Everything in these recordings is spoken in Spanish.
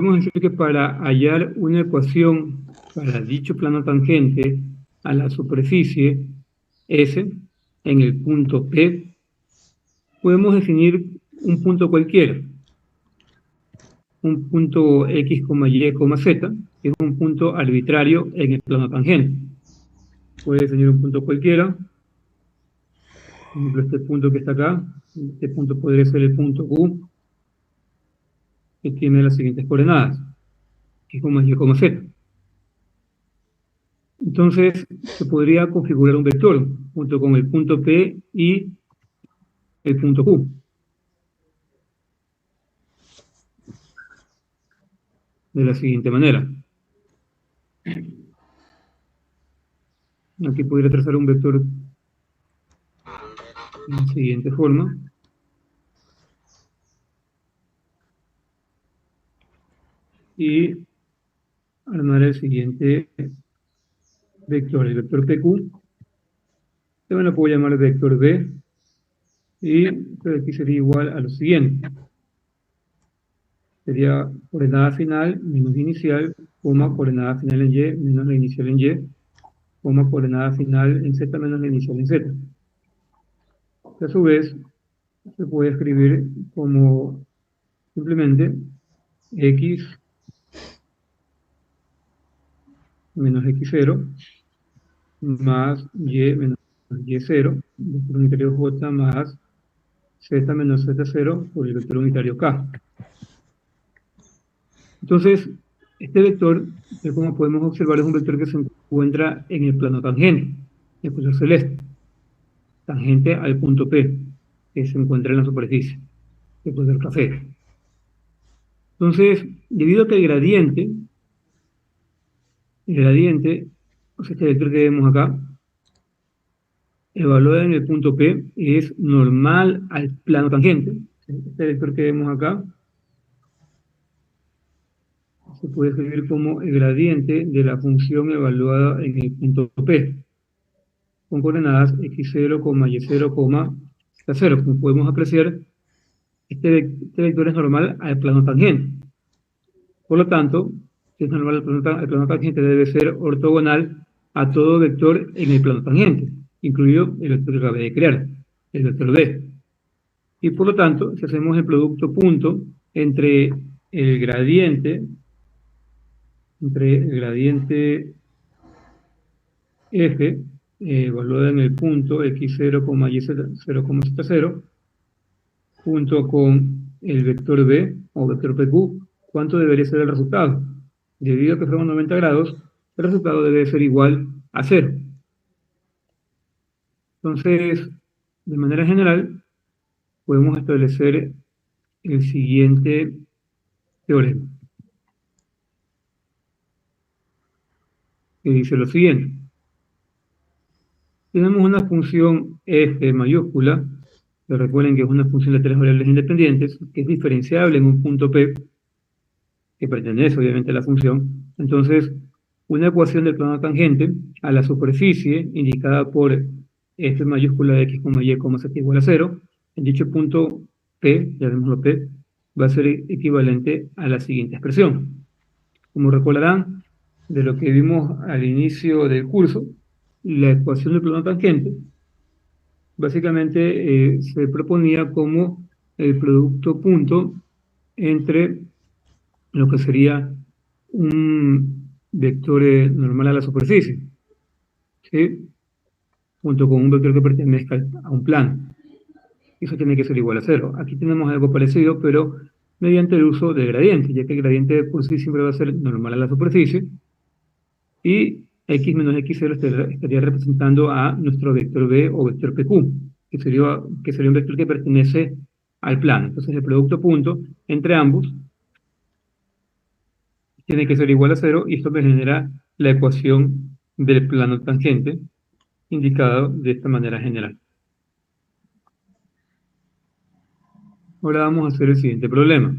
Vamos a decir que para hallar una ecuación para dicho plano tangente a la superficie S en el punto P, podemos definir un punto cualquiera, un punto X, Y, Z, que es un punto arbitrario en el plano tangente. Puede definir un punto cualquiera, por ejemplo, este punto que está acá, este punto podría ser el punto U, que tiene las siguientes coordenadas, X, Y, Z. Entonces, se podría configurar un vector junto con el punto P y el punto Q. De la siguiente manera. Aquí podría trazar un vector de la siguiente forma. Y armar el siguiente vector, el vector PQ. También lo puedo llamar vector B. Y aquí sería igual a lo siguiente. Sería coordenada final menos inicial, coma, coordenada final en Y menos la inicial en Y, coma, coordenada final en Z menos la inicial en Z. Que a su vez se puede escribir como simplemente X menos X0 más Y menos Y0, vector unitario J más Z menos Z0 por el vector unitario K. Entonces, este vector, como podemos observar, es un vector que se encuentra en el plano tangente, el color celeste, tangente al punto P, que se encuentra en la superficie, el color café. Entonces, debido a que el gradiente, o sea, este vector que vemos acá, evaluado en el punto P, es normal al plano tangente. Este vector que vemos acá se puede escribir como el gradiente de la función evaluada en el punto P, con coordenadas x0, y0, z0. Como podemos apreciar, este vector es normal al plano tangente. Por lo tanto, si es normal al plano tangente, debe ser ortogonal a todo vector en el plano tangente, incluido el vector que acabé de crear, el vector B. Y por lo tanto, si hacemos el producto punto entre el gradiente f, evaluado en el punto x0, y0, z0, junto con el vector b o vector pq, ¿cuánto debería ser el resultado? Debido a que fueron 90 grados, el resultado debe ser igual a 0. Entonces, de manera general, podemos establecer el siguiente teorema, que dice lo siguiente. Tenemos una función f mayúscula, que recuerden que es una función de tres variables independientes, que es diferenciable en un punto P, que pertenece obviamente a la función. Entonces, una ecuación del plano tangente a la superficie indicada por f mayúscula de x, y, z igual a 0, en dicho punto P, llamémoslo P, va a ser equivalente a la siguiente expresión. Como recordarán, de lo que vimos al inicio del curso, la ecuación del plano tangente básicamente se proponía como el producto punto entre lo que sería un vector normal a la superficie, ¿sí? Junto con un vector que pertenezca a un plano. Eso tiene que ser igual a 0. Aquí tenemos algo parecido, pero mediante el uso del gradiente, ya que el gradiente por sí siempre va a ser normal a la superficie, y x menos x0 estaría representando a nuestro vector b o vector pq, que sería un vector que pertenece al plano. Entonces el producto punto entre ambos tiene que ser igual a 0, y esto me genera la ecuación del plano tangente, indicado de esta manera general. Ahora vamos a hacer el siguiente problema.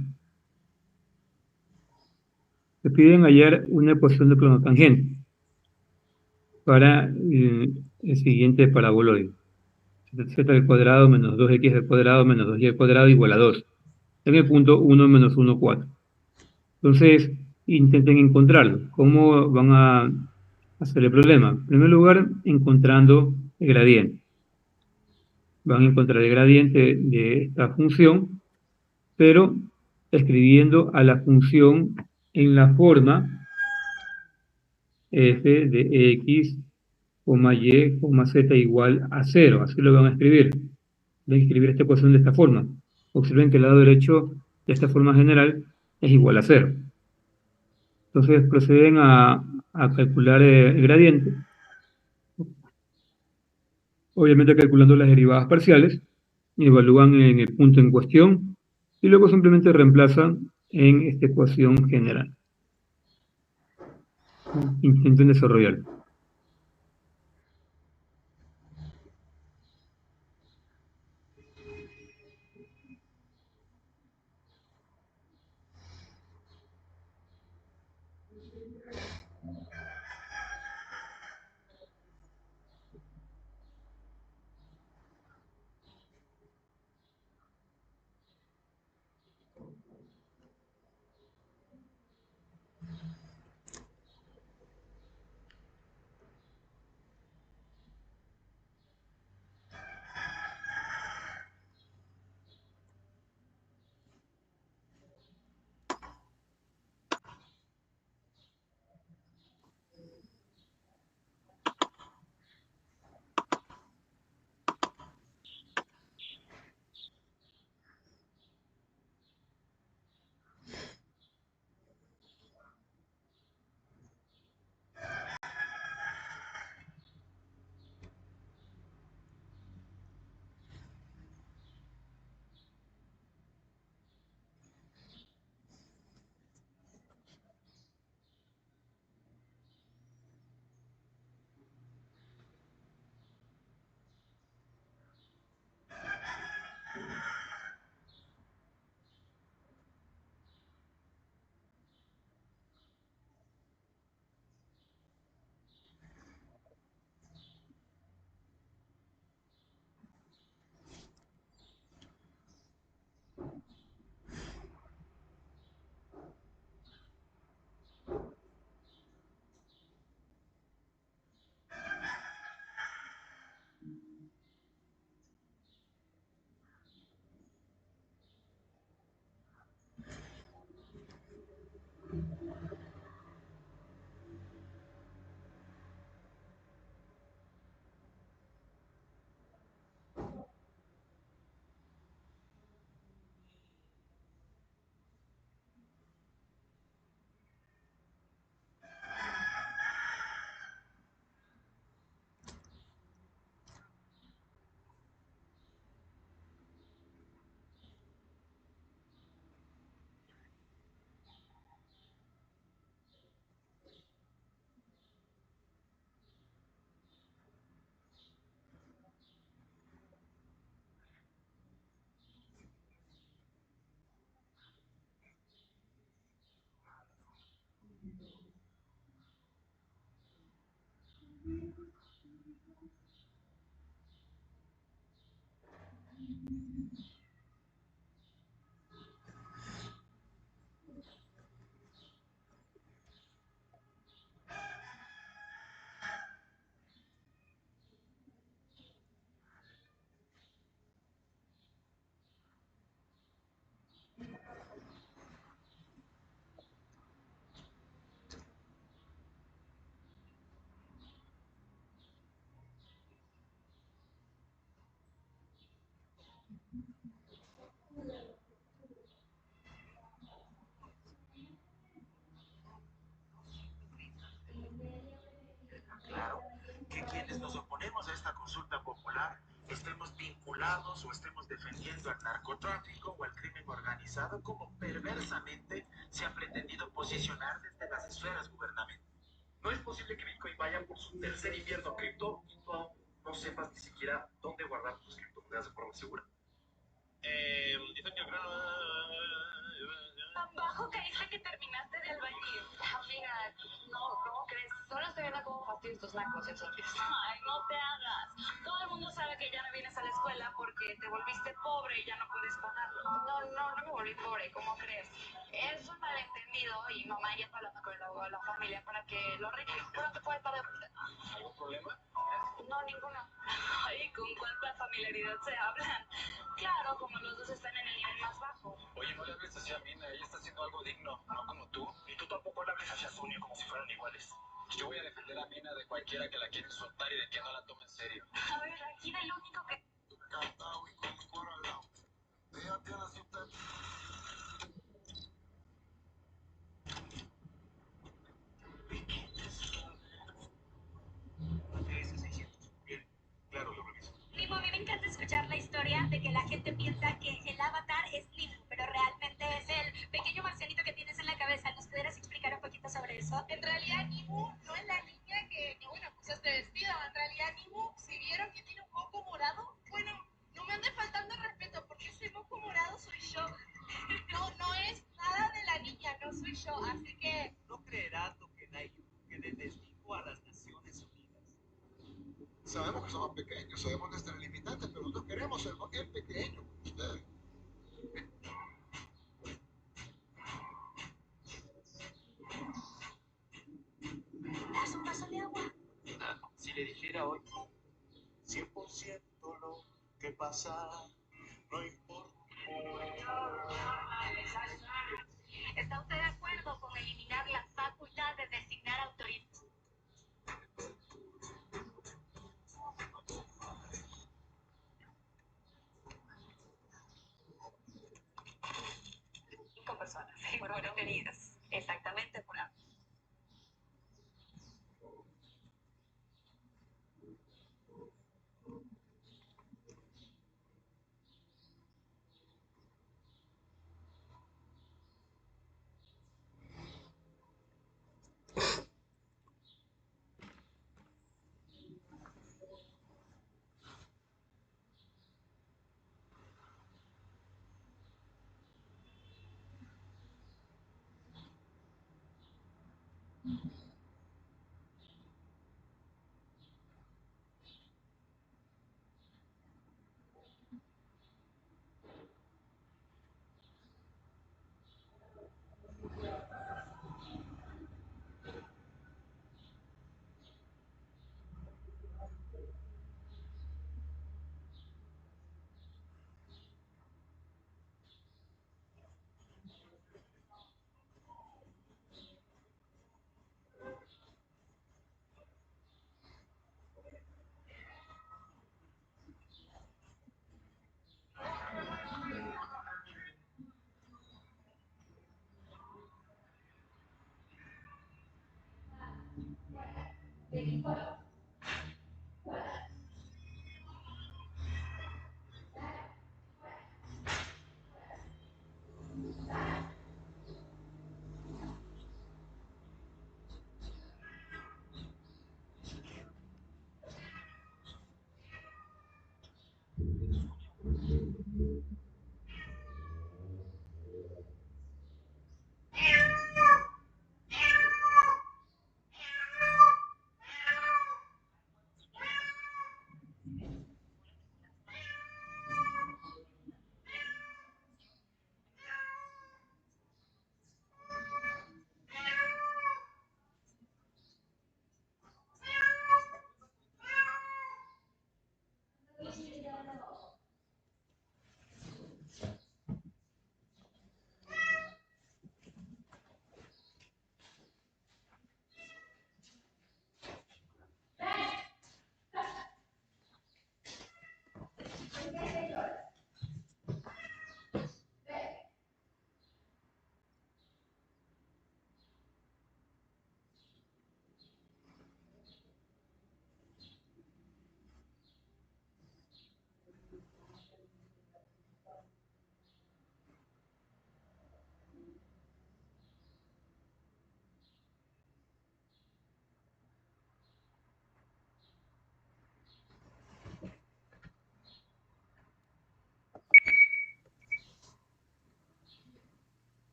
Te piden hallar una ecuación de plano tangente para el siguiente paraboloide. Z al cuadrado menos 2x al cuadrado menos 2y al cuadrado igual a 2. En el punto 1 menos 1, 4. Entonces, intenten encontrarlo. ¿Cómo van a hacer el problema? En primer lugar, encontrando el gradiente. Van a encontrar el gradiente de esta función, pero escribiendo a la función en la forma f de x, y, z igual a 0. Así lo van a escribir. Van a escribir esta ecuación de esta forma. Observen que el lado derecho de esta forma general es igual a 0. Entonces proceden a calcular el gradiente, obviamente calculando las derivadas parciales, evalúan en el punto en cuestión y luego simplemente reemplazan en esta ecuación general. Intenten desarrollar. Claro que quienes nos oponemos a esta consulta popular estemos vinculados o estemos defendiendo al narcotráfico o al crimen organizado como perversamente se ha pretendido posicionar desde las esferas gubernamentales. No es posible que Bitcoin vaya por su tercer invierno cripto y tú no sepas ni siquiera dónde guardar tus criptomonedas de forma segura. Dicen que Tan bajo caíste que terminaste de albañil. Amiga, no, ¿cómo crees? Solo estoy viendo cómo fastidias tus nacos, eso. Ay, no te hagas. Todo el mundo sabe que ya no vienes a la escuela porque te volviste pobre y ya no puedes pagarlo. No me volví pobre, ¿cómo crees? Es un malentendido y mamá ya está hablando con el abogado de la familia para que lo arregle. Pronto puede estar de vuelta. ¿Algún problema? No, ninguno. Ay, ¿con cuánta familiaridad se hablan? Claro, como los dos están en el nivel más bajo. Oye, no le hables así a Mina, ella está haciendo algo digno, no como tú. Y tú tampoco le hables así a Sonia como si fueran iguales. Yo voy a defender a Mina de cualquiera que la quiera insultar y de que no la tome en serio. A ver, aquí del único que... Cantado y con licor al lado. Déjate la cita. S600. Bien, claro, lo reviso. Limu, a mí me encanta escuchar la historia de que la gente piensa que el avatar es Limu, pero realmente es el pequeño marcianito que tienes en la cabeza. ¿Nos pudieras explicar un poquito sobre eso? En realidad, Nimu no es la niña que puso este vestido. En realidad, Nimu, si vieron que tiene un moco morado, bueno, no me ande faltando el respeto, porque ese moco morado soy yo. No es nada de la niña, no soy yo. Así que No creerás lo que Nayu, que le desdijo a las Naciones Unidas. Sabemos que somos pequeños, sabemos nuestras limitantes, pero nosotros queremos ser bien pequeños como ustedes. ¿Das un vaso de agua? Si le dijera hoy 100% lo que pasa, no importa. ¿Está usted de acuerdo con eliminar la facultad de designar autoridades? 5 personas y fueron heridas. Exactamente por la...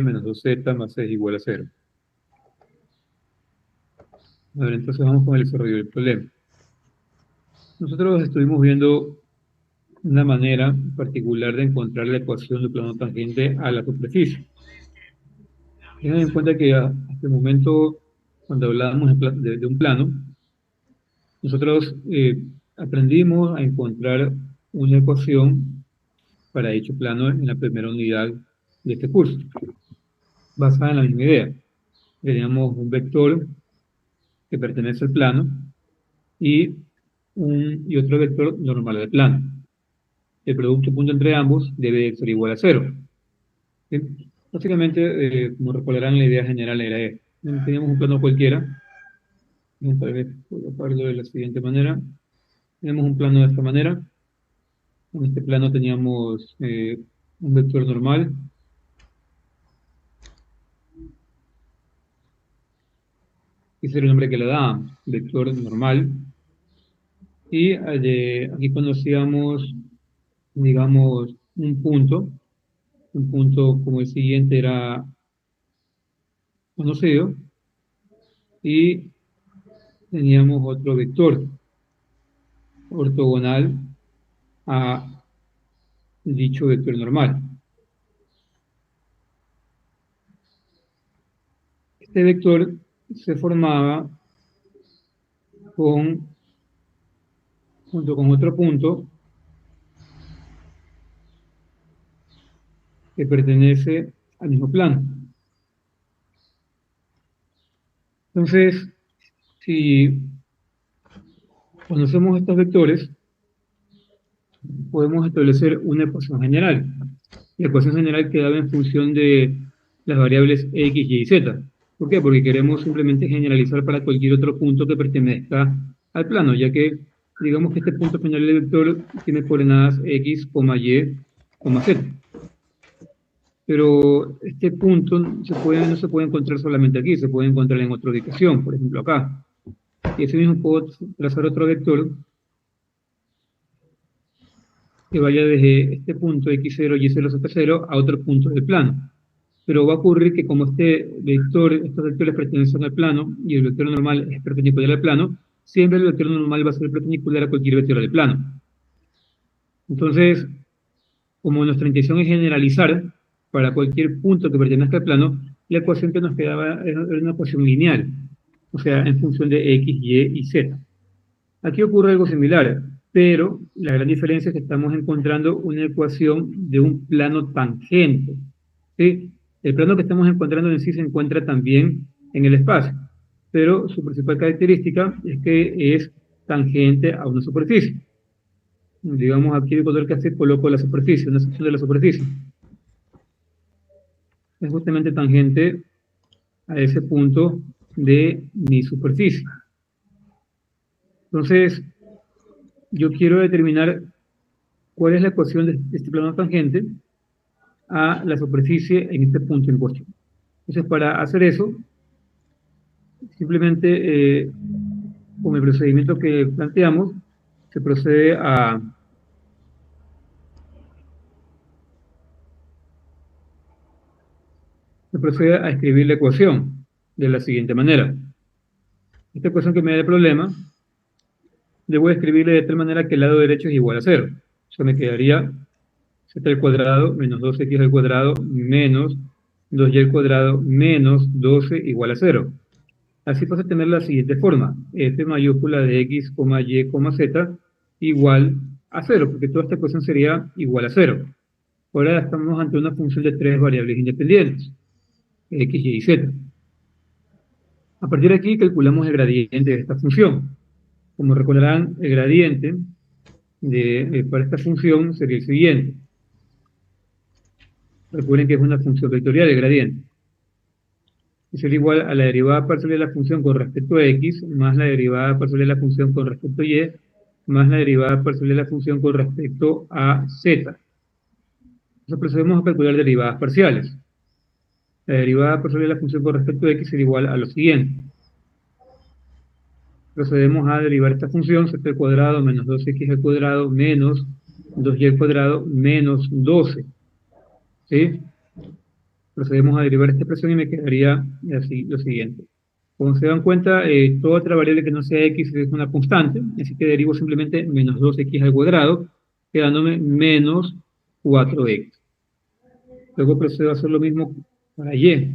menos 2z más c es igual a 0. A ver, entonces vamos con el desarrollo del problema. Nosotros estuvimos viendo una manera particular de encontrar la ecuación de plano tangente a la superficie. Tengan en cuenta que hasta el momento, cuando hablábamos de un plano, nosotros aprendimos a encontrar una ecuación para dicho plano en la primera unidad de este curso, basada en la misma idea. Teníamos un vector que pertenece al plano y otro vector normal al plano. El producto punto entre ambos debe ser igual a 0. ¿Sí? Básicamente, como recordarán, la idea general era esta. Teníamos un plano cualquiera. Tal vez colocarlo de la siguiente manera. Tenemos un plano de esta manera. En este plano teníamos un vector normal. Ese era el nombre que le dábamos, vector normal. Y aquí conocíamos, digamos, un punto como el siguiente era conocido. Y teníamos otro vector ortogonal a dicho vector normal. Este vector se formaba junto con otro punto que pertenece al mismo plano. Entonces, si conocemos estos vectores, podemos establecer una ecuación general. La ecuación general quedaba en función de las variables x, y z. ¿Por qué? Porque queremos simplemente generalizar para cualquier otro punto que pertenezca al plano, ya que digamos que este punto final del vector tiene coordenadas x, y, z. Pero este punto no se puede encontrar solamente aquí, se puede encontrar en otra ubicación, por ejemplo acá. Y ese mismo puedo trazar otro vector que vaya desde este punto x0, y0, z0 a otro punto del plano. Pero va a ocurrir que como estos vectores pertenecen al plano y el vector normal es perpendicular al plano, siempre el vector normal va a ser perpendicular a cualquier vector del plano. Entonces, como nuestra intención es generalizar para cualquier punto que pertenezca al plano, la ecuación que nos quedaba era una ecuación lineal, o sea, en función de x, y z. Aquí ocurre algo similar, pero la gran diferencia es que estamos encontrando una ecuación de un plano tangente. ¿Sí? El plano que estamos encontrando en sí se encuentra también en el espacio, pero su principal característica es que es tangente a una superficie. Digamos, aquí el color que hace coloco la superficie, una sección de la superficie. Es justamente tangente a ese punto de mi superficie. Entonces, yo quiero determinar cuál es la ecuación de este plano tangente a la superficie en este punto en cuestión. Entonces, para hacer eso, simplemente con el procedimiento que planteamos, se procede a escribir la ecuación de la siguiente manera. Esta ecuación que me da el problema, debo escribirle de tal manera que el lado derecho es igual a 0. Eso me quedaría z al cuadrado menos 2x al cuadrado menos 2y al cuadrado menos 12 igual a 0. Así pasa a tener la siguiente forma: f mayúscula de x, y, z igual a 0, porque toda esta ecuación sería igual a 0. Ahora estamos ante una función de tres variables independientes, x, y, z. A partir de aquí calculamos el gradiente de esta función. Como recordarán, el gradiente para esta función sería el siguiente. Recuerden que es una función vectorial el gradiente. Es igual a la derivada parcial de la función con respecto a x, más la derivada parcial de la función con respecto a y, más la derivada parcial de la función con respecto a z. Entonces procedemos a calcular derivadas parciales. La derivada parcial de la función con respecto a x será igual a lo siguiente. Procedemos a derivar esta función, z al cuadrado menos 2x al cuadrado menos 2y al cuadrado menos 12. ¿Sí? procedemos a derivar esta expresión y me quedaría así, lo siguiente. Como se dan cuenta, toda otra variable que no sea x es una constante, así que derivo simplemente menos 2x al cuadrado, quedándome menos 4x. Luego procedo a hacer lo mismo para y.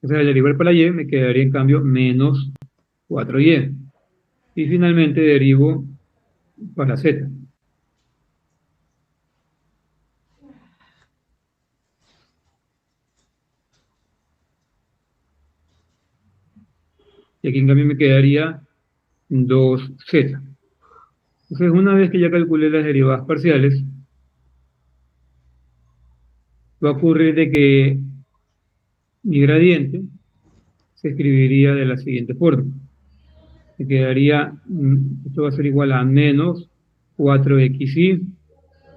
Entonces, al derivar para y, me quedaría en cambio menos 4y. Y finalmente derivo para z. Y aquí en cambio me quedaría 2z. Entonces, una vez que ya calculé las derivadas parciales, va a ocurrir de que mi gradiente se escribiría de la siguiente forma. Me quedaría, esto va a ser igual a menos 4xy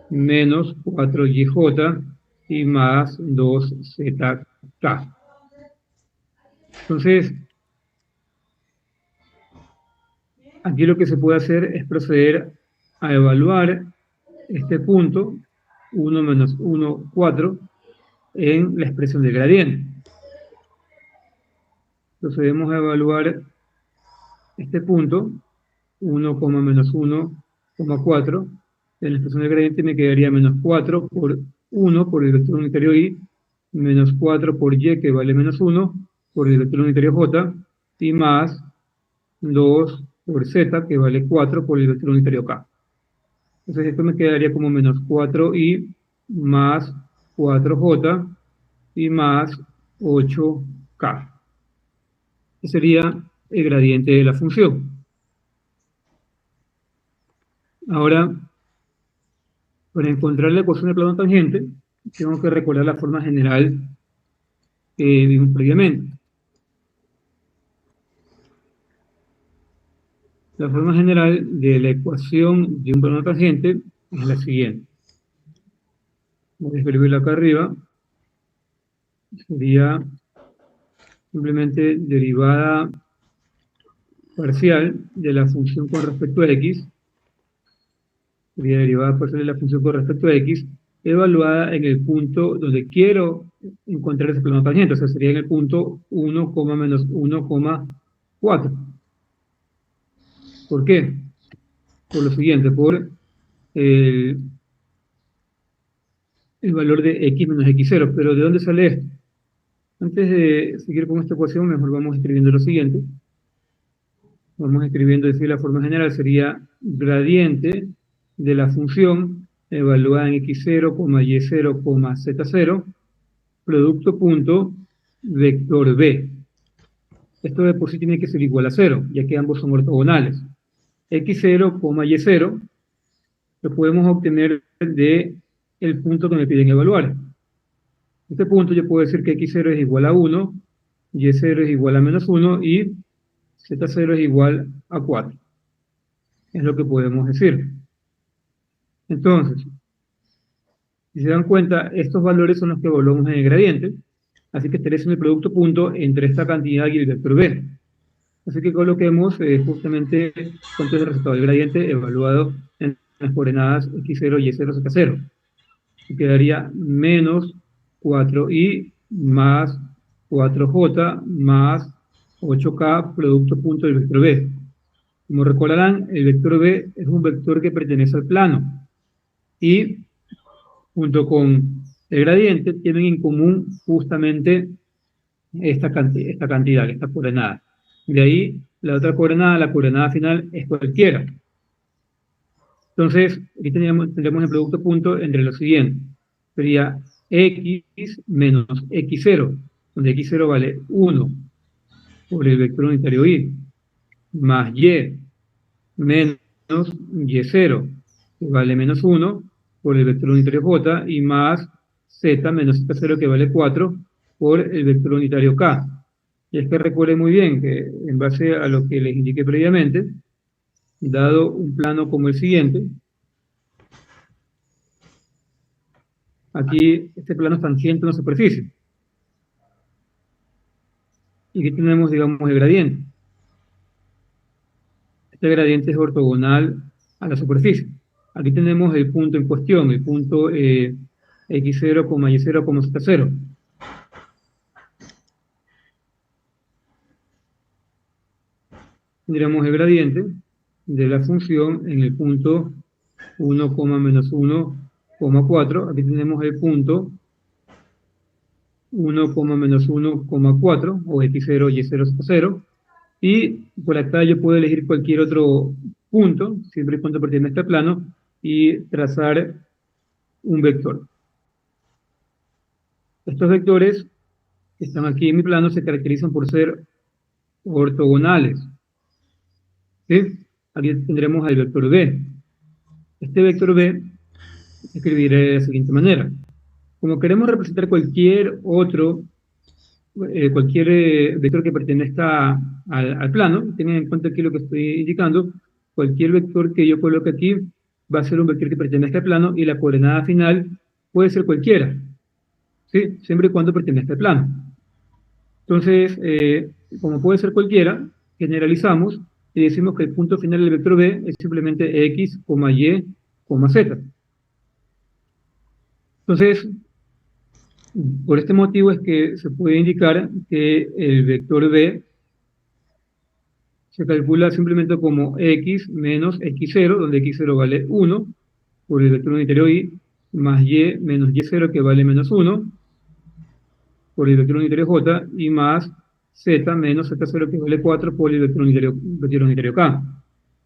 menos 4yj y más 2zk. Entonces, aquí lo que se puede hacer es proceder a evaluar este punto, 1 menos 1, 4, en la expresión del gradiente. Procedemos a evaluar este punto, 1, menos 1, 4, en la expresión del gradiente me quedaría menos 4 por 1 por el vector unitario y, menos 4 por y, que vale menos 1, por el vector unitario j, y más 2 por z, que vale 4 por el vector unitario k. Entonces esto me quedaría como menos 4i más 4j y más 8k. Este sería el gradiente de la función. Ahora, para encontrar la ecuación de plano tangente, tengo que recordar la forma general que vimos previamente. La forma general de la ecuación de un plano tangente es la siguiente. Voy a escribirla acá arriba. Sería simplemente derivada parcial de la función con respecto a x. Sería derivada parcial de la función con respecto a x, evaluada en el punto donde quiero encontrar ese plano tangente. O sea, sería en el punto 1, menos 1,4. ¿Por qué? Por lo siguiente, por el valor de x menos x0. Pero ¿de dónde sale esto? Antes de seguir con esta ecuación, mejor vamos escribiendo lo siguiente. Vamos escribiendo, es decir, la forma general sería gradiente de la función evaluada en x0, y0, z0, producto punto vector b. Esto de por sí tiene que ser igual a 0, ya que ambos son ortogonales. x0, y0 lo podemos obtener de el punto que me piden evaluar. Este punto yo puedo decir que x0 es igual a 1, y0 es igual a menos 1 y z0 es igual a 4. Es lo que podemos decir. Entonces, si se dan cuenta, estos valores son los que evaluamos en el gradiente, así que estaré haciendo el producto punto entre esta cantidad y el vector b. Así que coloquemos justamente cuánto es el resultado del gradiente evaluado en las coordenadas x0, y0, z0. Y quedaría menos 4i más 4j más 8k producto punto del vector b. Como recordarán, el vector b es un vector que pertenece al plano y junto con el gradiente tienen en común justamente esta cantidad, esta coordenada. De ahí la otra coordenada, la coordenada final, es cualquiera. Entonces, aquí tendríamos el producto punto entre lo siguiente. Sería x menos x0, donde x0 vale 1 por el vector unitario y, más y menos y0, que vale menos 1 por el vector unitario j, y más z menos z0, que vale 4 por el vector unitario k. Y es que recuerden muy bien que en base a lo que les indiqué previamente, dado un plano como el siguiente, aquí este plano es tangente a una superficie. Y aquí tenemos, digamos, el gradiente. este gradiente es ortogonal a la superficie. Aquí tenemos el punto en cuestión, el punto x0, y0, z0. Tendríamos el gradiente de la función en el punto 1, menos 1, 4. Aquí tenemos el punto 1, menos 1, 4, o x0, y0, z0. Y por acá yo puedo elegir cualquier otro punto, siempre y cuando pertenezca a este plano, y trazar un vector. Estos vectores que están aquí en mi plano se caracterizan por ser ortogonales. ¿Sí? Aquí tendremos el vector B. Este vector B se escribirá de la siguiente manera. Como queremos representar cualquier otro, vector que pertenezca al plano, tengan en cuenta aquí lo que estoy indicando, cualquier vector que yo coloque aquí va a ser un vector que pertenezca al plano y la coordenada final puede ser cualquiera, ¿sí? Siempre y cuando pertenezca al plano. Entonces, como puede ser cualquiera, generalizamos y decimos que el punto final del vector B es simplemente x, y, z. Entonces, por este motivo es que se puede indicar que el vector B se calcula simplemente como x menos x0, donde x0 vale 1, por el vector unitario y, más y menos y0, que vale menos 1, por el vector unitario j, y más z menos z0, que vale 4, por el vector unitario k.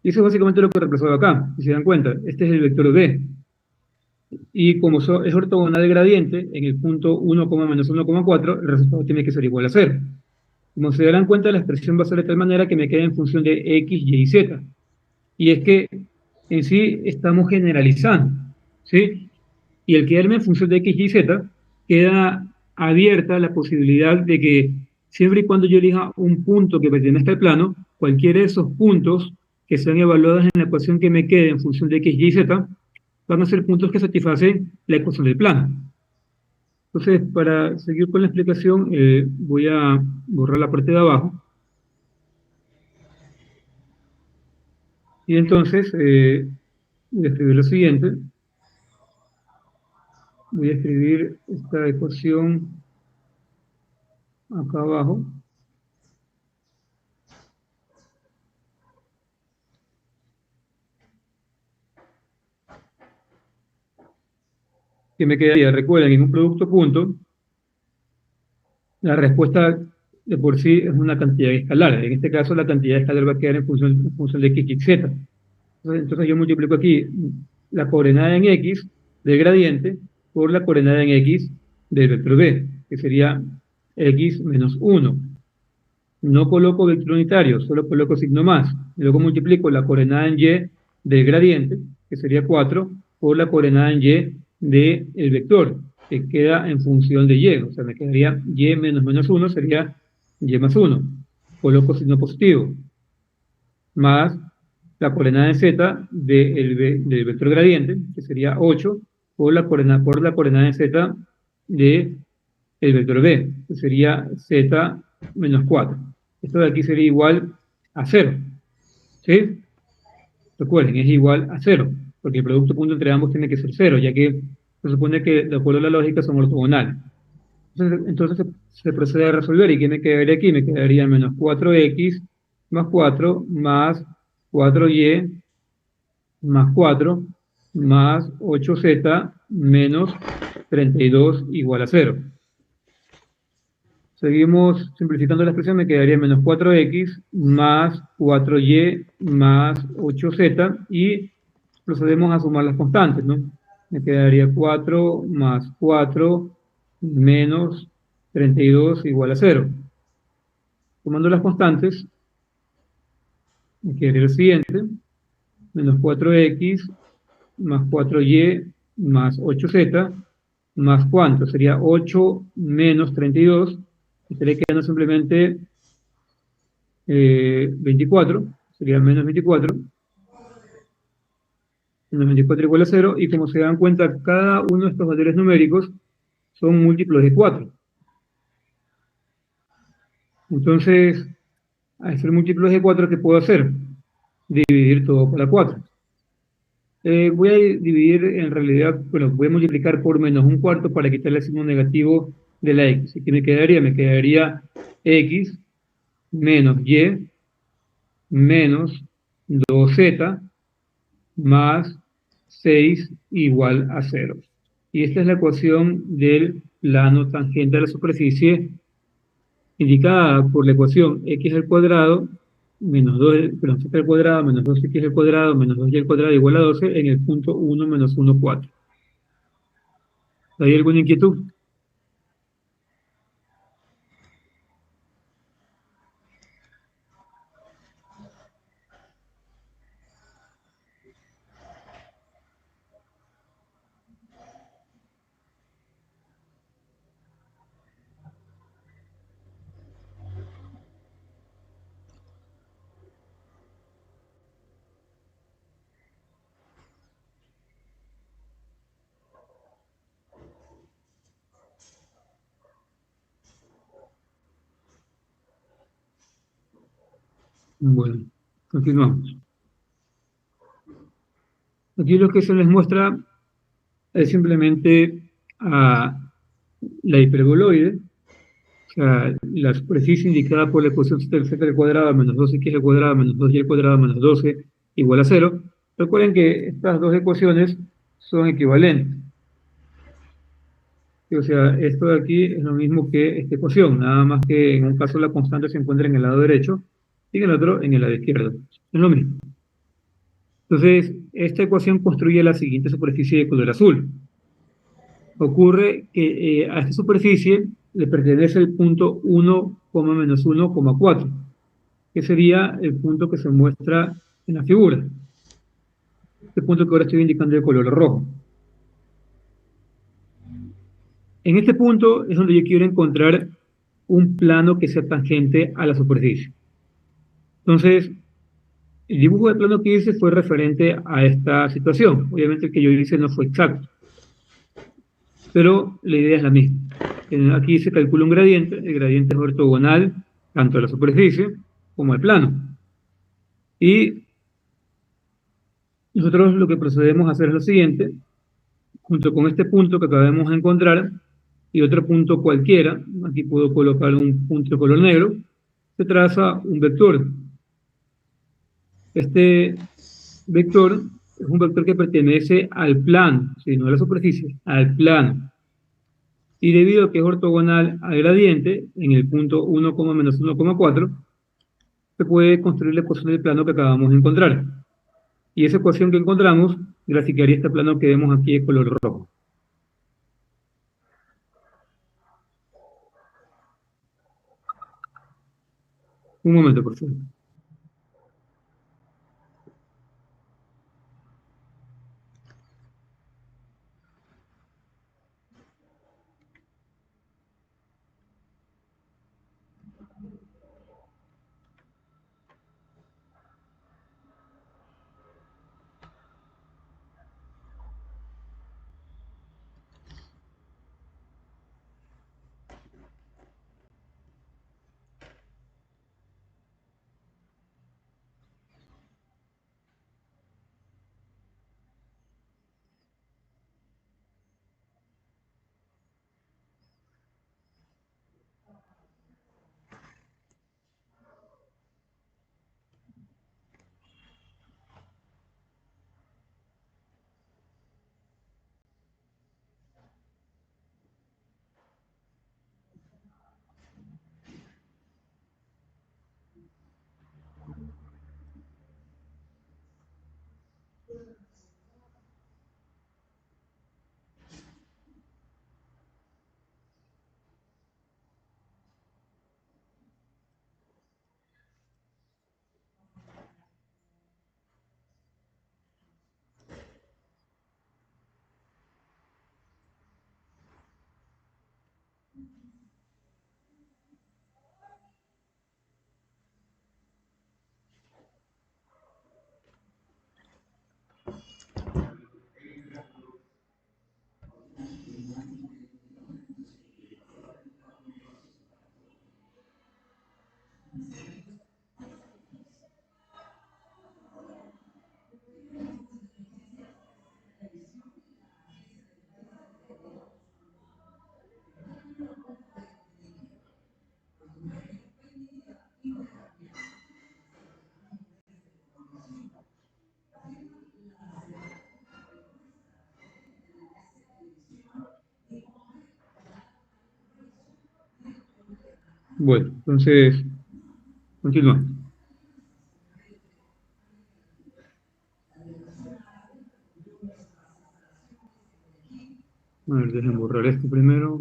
Y eso es básicamente lo que he reemplazado acá. Si se dan cuenta, este es el vector B. Y como es ortogonal de gradiente, en el punto 1, menos 1, 4, el resultado tiene que ser igual a 0. Como se darán cuenta, la expresión va a ser de tal manera que me quede en función de x, y y z. Y es que en sí estamos generalizando, ¿sí? Y el quedarme en función de x, y z, queda abierta la posibilidad de que siempre y cuando yo elija un punto que pertenezca al plano, cualquiera de esos puntos que sean evaluados en la ecuación que me quede en función de x, y z, van a ser puntos que satisfacen la ecuación del plano. Entonces, para seguir con la explicación, voy a borrar la parte de abajo. Y entonces, voy a escribir lo siguiente. Voy a escribir esta ecuación acá abajo. Que me quedaría, recuerden, en un producto punto, la respuesta de por sí es una cantidad escalar. En este caso, la cantidad escalar va a quedar en función de x, y z. Entonces yo multiplico aquí la coordenada en x del gradiente por la coordenada en x del vector b, que sería x menos 1. No coloco vector unitario, solo coloco signo más. Luego multiplico la coordenada en y del gradiente, que sería 4, por la coordenada en y del vector, que queda en función de y. O sea, me quedaría y menos 1, sería y más 1. Coloco signo positivo. Más la coordenada en z del vector gradiente, que sería 8, por la coordenada en z del vector b, que sería z menos 4. Esto de aquí sería igual a 0. ¿Sí? Recuerden, es igual a 0, porque el producto punto entre ambos tiene que ser 0, ya que se supone que, de acuerdo a la lógica, son ortogonales. Entonces se procede a resolver, ¿y qué me quedaría aquí? Me quedaría menos 4x más 4 más 4y más 4 más 8z menos 32 igual a 0. Seguimos simplificando la expresión, me quedaría menos 4x más 4y más 8z, y procedemos a sumar las constantes, ¿no? Me quedaría 4 más 4 menos 32 igual a 0. Sumando las constantes, me quedaría lo siguiente: menos 4x más 4y más 8z, más ¿cuánto? Sería 8 menos 32, estaría quedando simplemente 24, sería menos 24. Menos 24 igual a 0, y como se dan cuenta, cada uno de estos valores numéricos son múltiplos de 4. Entonces, al ser múltiplos de 4, ¿qué puedo hacer? dividir todo por la 4. Voy a dividir en realidad, bueno, voy a multiplicar por menos un cuarto para quitarle el signo negativo de la x. ¿Y qué me quedaría? Me quedaría x menos y menos 2z más 6 igual a 0. Y esta es la ecuación del plano tangente a la superficie indicada por la ecuación x al cuadrado menos 2, perdón, z al cuadrado menos 2x al cuadrado menos 2y al cuadrado igual a 12 en el punto 1 menos 1, 4. ¿Hay alguna inquietud? Bueno, continuamos. Aquí lo que se les muestra es simplemente la hiperboloide, o sea, la superficie indicada por la ecuación z al cuadrado menos 2x al cuadrado menos 2y al cuadrado menos 12 igual a 0. Recuerden que estas dos ecuaciones son equivalentes. O sea, esto de aquí es lo mismo que esta ecuación, nada más que en un caso la constante se encuentra en el lado derecho y en el otro en el lado izquierdo. Es lo mismo. Entonces, esta ecuación construye la siguiente superficie de color azul. Ocurre que a esta superficie le pertenece el punto 1, menos 1,4, que sería el punto que se muestra en la figura. Este punto que ahora estoy indicando de color rojo. En este punto es donde yo quiero encontrar un plano que sea tangente a la superficie. Entonces, el dibujo de plano que hice fue referente a esta situación. Obviamente el que yo hice no fue exacto, pero la idea es la misma. Aquí se calcula un gradiente, el gradiente es ortogonal tanto a la superficie como al plano. Y nosotros lo que procedemos a hacer es lo siguiente, junto con este punto que acabamos de encontrar y otro punto cualquiera, aquí puedo colocar un punto de color negro, se traza un vector. Este vector es un vector que pertenece al plano, si no a la superficie, al plano. Y debido a que es ortogonal al gradiente, en el punto 1, menos 1,4, se puede construir la ecuación del plano que acabamos de encontrar. Y esa ecuación que encontramos graficaría este plano que vemos aquí de color rojo. Un momento, por favor. Bueno, entonces, continuamos. A ver, déjenme borrar esto primero.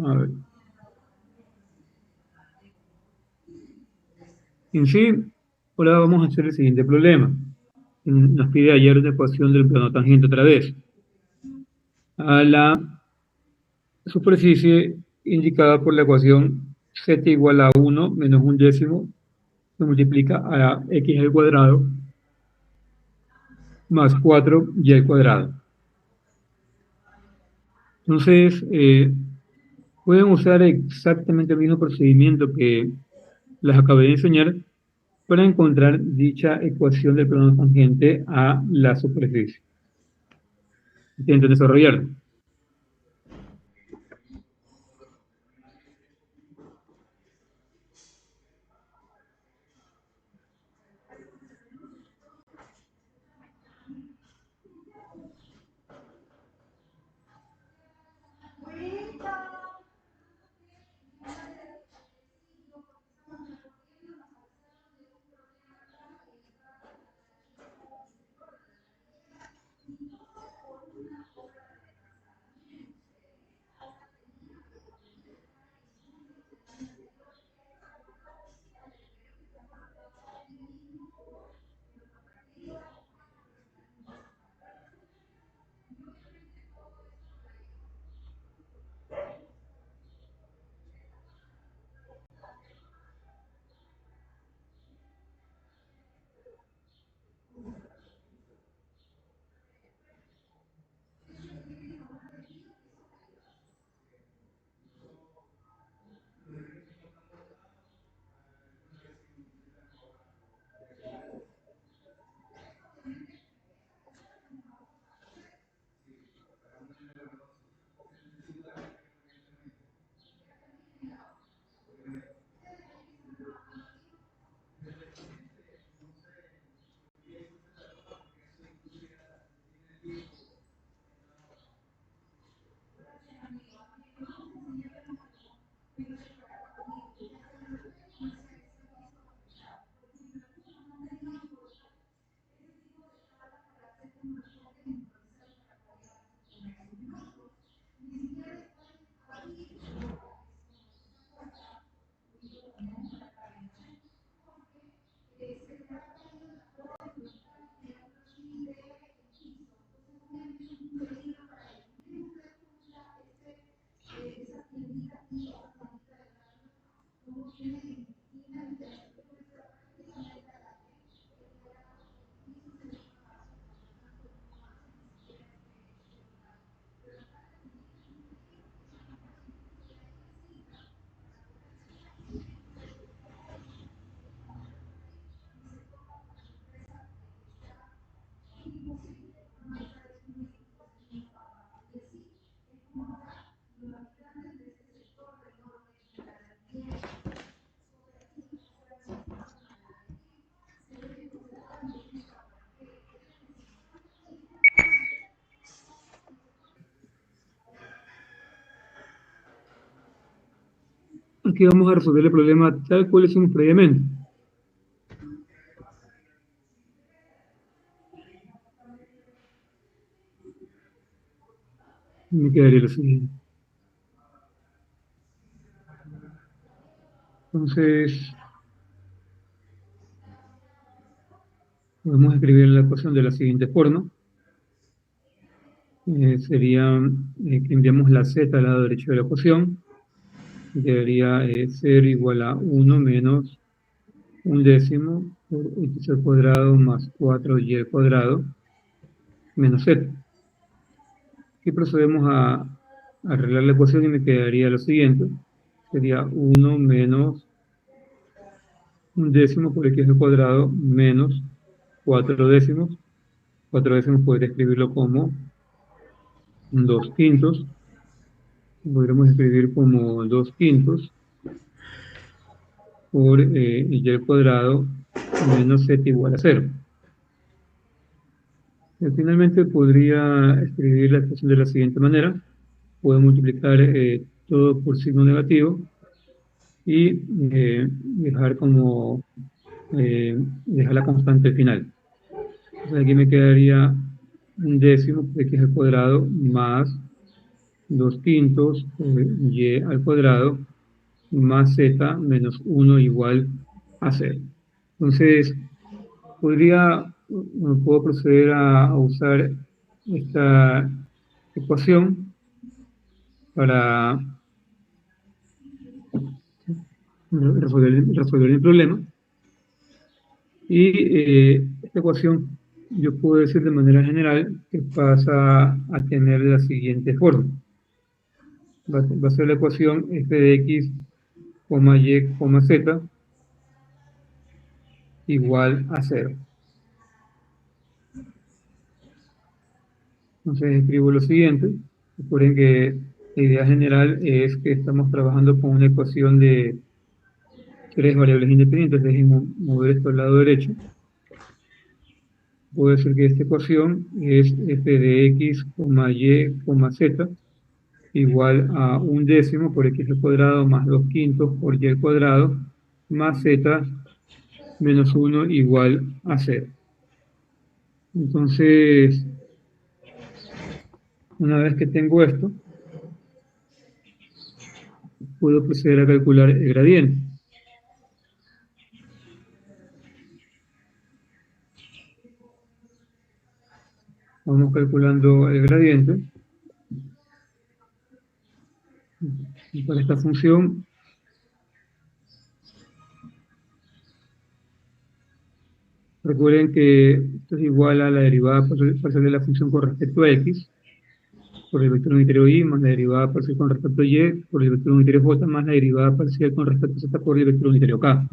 A ver. En sí, ahora vamos a hacer el siguiente problema. Nos pide hallar una ecuación del plano tangente otra vez. A la superficie indicada por la ecuación z igual a 1 menos un décimo se multiplica a x al cuadrado más 4y al cuadrado. Entonces, pueden usar exactamente el mismo procedimiento que les acabé de enseñar para encontrar dicha ecuación del plano tangente a la superficie. Intenten desarrollarlo. Aquí vamos a resolver el problema tal cual hicimos previamente. Me quedaría lo siguiente. Entonces, podemos escribir la ecuación de la siguiente forma. Sería que enviamos la z al lado derecho de la ecuación. Debería ser igual a 1 menos un décimo por x al cuadrado más 4y al cuadrado menos z. Aquí procedemos a arreglar la ecuación y me quedaría lo siguiente. Sería 1 menos un décimo por x al cuadrado menos 4 décimos. 4 décimos podría escribirlo como 2 quintos. Podríamos escribir como 2 quintos por y al cuadrado menos z igual a 0. Finalmente podría escribir la expresión de la siguiente manera. puedo multiplicar todo por signo negativo y dejar como dejar la constante al final. Entonces aquí me quedaría un décimo por x al cuadrado más 2 quintos por y al cuadrado más z menos 1 igual a 0. Entonces, puedo proceder a usar esta ecuación para resolver el problema. Y esta ecuación yo puedo decir de manera general que pasa a tener la siguiente forma. Va a ser la ecuación f de x, y, z igual a 0. Entonces escribo lo siguiente. Recuerden que la idea general es que estamos trabajando con una ecuación de 3 variables independientes. Déjenme mover esto al lado derecho. Puedo decir que esta ecuación es f de x, y, z igual a un décimo por x al cuadrado más 2 quintos por y al cuadrado más z menos 1 igual a 0. Entonces, una vez que tengo esto, puedo proceder a calcular el gradiente. Vamos calculando el gradiente. Y para esta función, recuerden que esto es igual a la derivada parcial de la función con respecto a x, por el vector unitario y más la derivada parcial con respecto a y, por el vector unitario j, más la derivada parcial con respecto a z por el vector unitario k.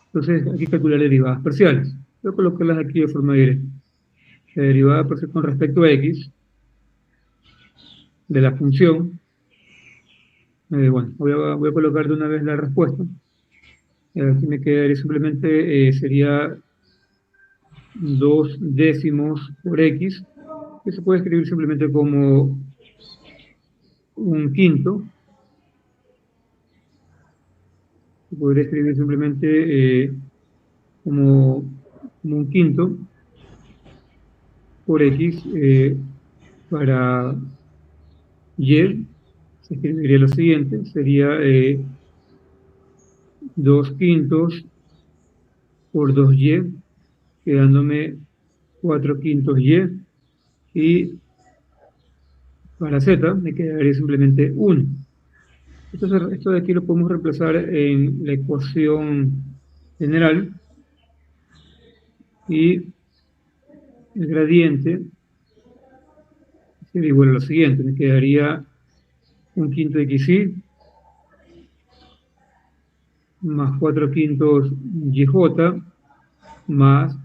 Entonces, aquí calcular derivadas parciales. Voy a colocarlas aquí de forma directa. La derivada parcial con respecto a x de la función, bueno, voy a colocar de una vez la respuesta. Aquí me quedaría simplemente, sería 2 décimos por x, que se puede escribir simplemente como un quinto. Se podría escribir simplemente como un quinto por x para y. Se escribiría lo siguiente, sería 2 quintos por 2y, quedándome 4 quintos y para z me quedaría simplemente 1. Esto de aquí lo podemos reemplazar en la ecuación general y el gradiente sería igual a lo siguiente, me quedaría un quinto de xy más 4 quintos yj más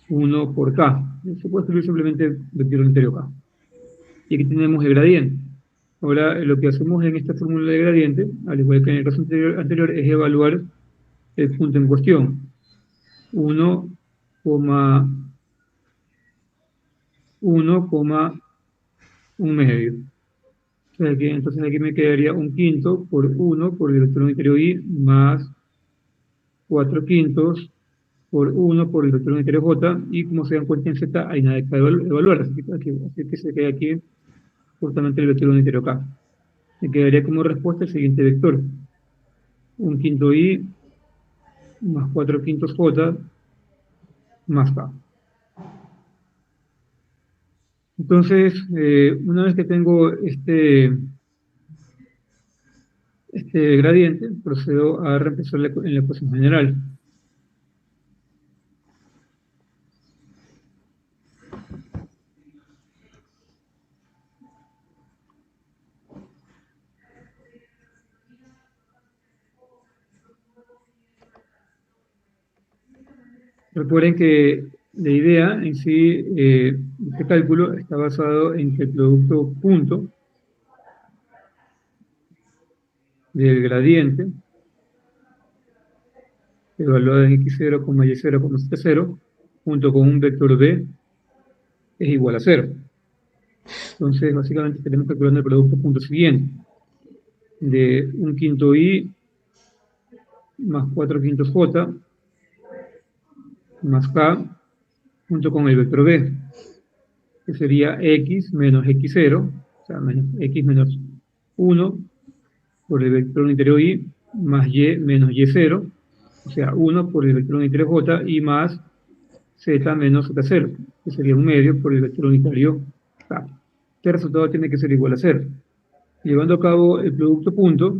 1 por k. Se puede escribir simplemente vector unitario k. Y aquí tenemos el gradiente. Ahora, lo que hacemos en esta fórmula de gradiente, al igual que en el caso anterior, es evaluar el punto en cuestión. 1,1 medio. Entonces aquí me quedaría un quinto por 1 por el vector unitario y más 4 quintos por 1 por el vector unitario j, y como se dan cuenta en z hay nada que evaluar, así que se queda aquí justamente el vector unitario k. Me quedaría como respuesta el siguiente vector: un quinto y más 4 quintos j más k. Entonces, una vez que tengo este gradiente, procedo a reemplazar en la ecuación general. Recuerden que la idea en sí, este cálculo está basado en que el producto punto del gradiente, evaluado en x0, y0, z0, junto con un vector b, es igual a 0. Entonces, básicamente estaremos calculando el producto punto siguiente, de 1/5 y más 4/5 j más k junto con el vector b, que sería x menos x0, o sea, x menos 1 por el vector unitario y más y menos y0, o sea, 1 por el vector unitario j y más z menos z0, que sería un medio por el vector unitario k. Este resultado tiene que ser igual a 0. Llevando a cabo el producto punto,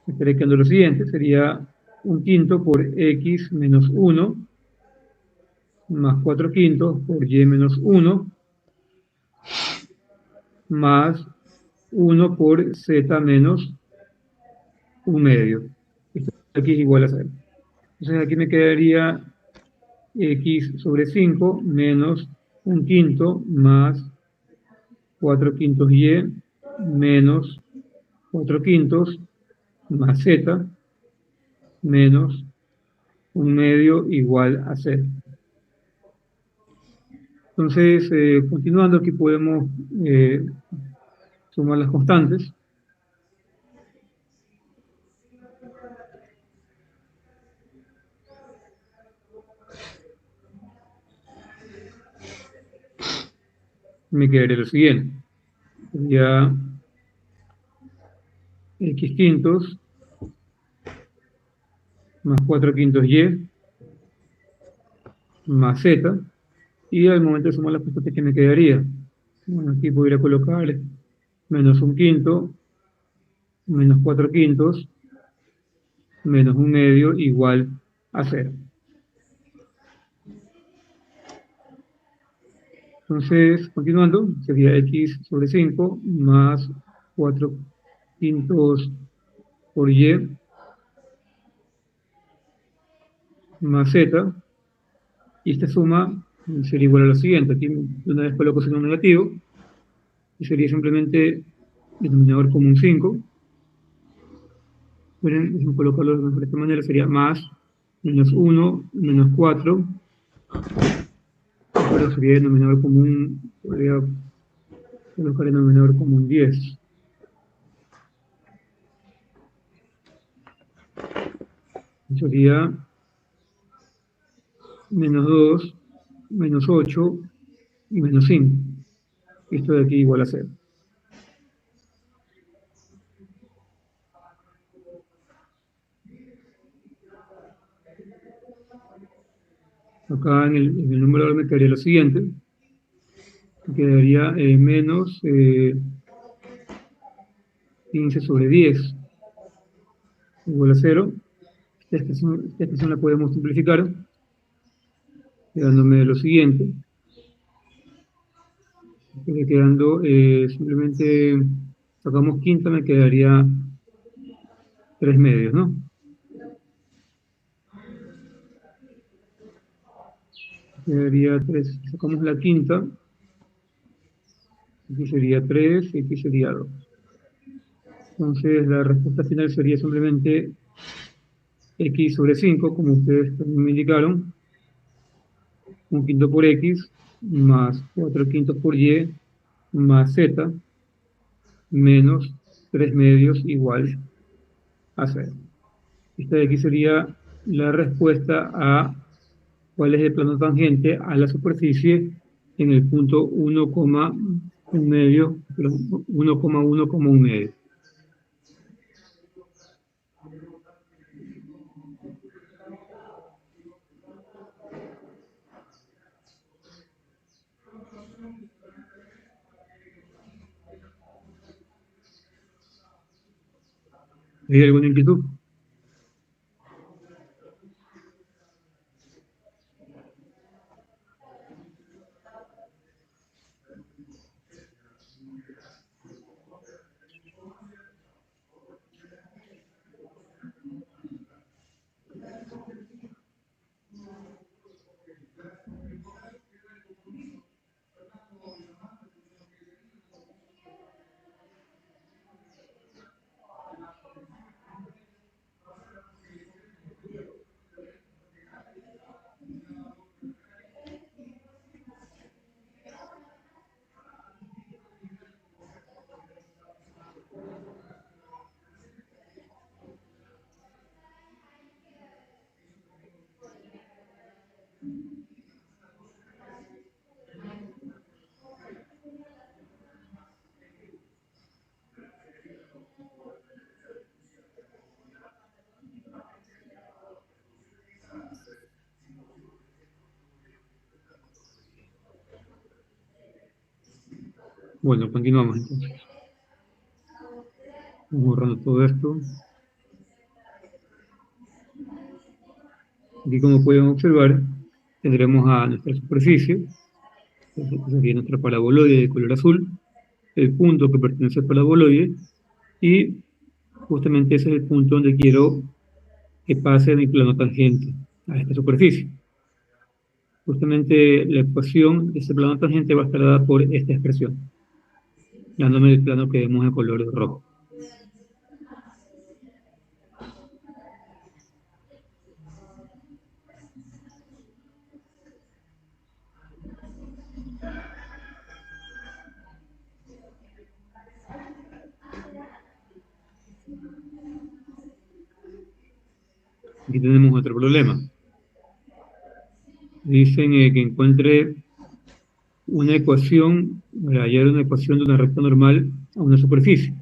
estaré quedando lo siguiente, sería 1/5 por x menos 1 más 4/5 por y menos 1 más 1 por z menos 1 medio. Esto aquí es igual a 0. Entonces aquí me quedaría x sobre 5 menos 1/5 más 4/5 y menos 4/5 más z menos 1 medio igual a 0. Entonces, continuando, aquí podemos sumar las constantes. Me quedaría lo siguiente. Sería x quintos más 4/5 y más z. Y al momento de sumar las constantes, que me quedaría? Bueno, aquí podría colocar menos 1/5 menos 4/5 menos 1 medio igual a 0. Entonces, continuando, sería x sobre 5 más 4/5 por y más z, y esta suma sería igual a lo siguiente. Aquí de una vez coloco signo negativo, y sería simplemente denominador común 5. Miren, déjenme colocarlo de esta manera, sería más menos 1 menos 4, pero sería denominador común, podría colocar el denominador común 10. Sería menos 2, menos 8 y menos 5. Esto de aquí igual a 0. Acá en el numerador me quedaría lo siguiente. Me quedaría menos 15 sobre 10 igual a 0. Esta expresión la podemos simplificar, quedándome lo siguiente. Quedando simplemente, sacamos quinta, me quedaría 3 medios, ¿no? Quedaría 3, sacamos la quinta, aquí sería 3 y aquí sería 2. Entonces la respuesta final sería simplemente x sobre 5, como ustedes también me indicaron, 1/5 por x, más 4/5 por y, más z, menos 3 medios igual a 0. Esta de aquí sería la respuesta a cuál es el plano tangente a la superficie en el punto 1,1 medio, 1,1 medio. ¿Hay alguna inquietud? Bueno, continuamos entonces. Vamos borrando todo esto. Aquí, como pueden observar, tendremos a nuestra superficie, que sería nuestra paraboloide de color azul, el punto que pertenece al paraboloide, y justamente ese es el punto donde quiero que pase mi plano tangente a esta superficie. Justamente la ecuación de este plano tangente va a estar dada por esta expresión, dándome el plano que vemos en color rojo. Aquí tenemos otro problema. Dicen que encuentre una ecuación, hallar una ecuación de una recta normal a una superficie.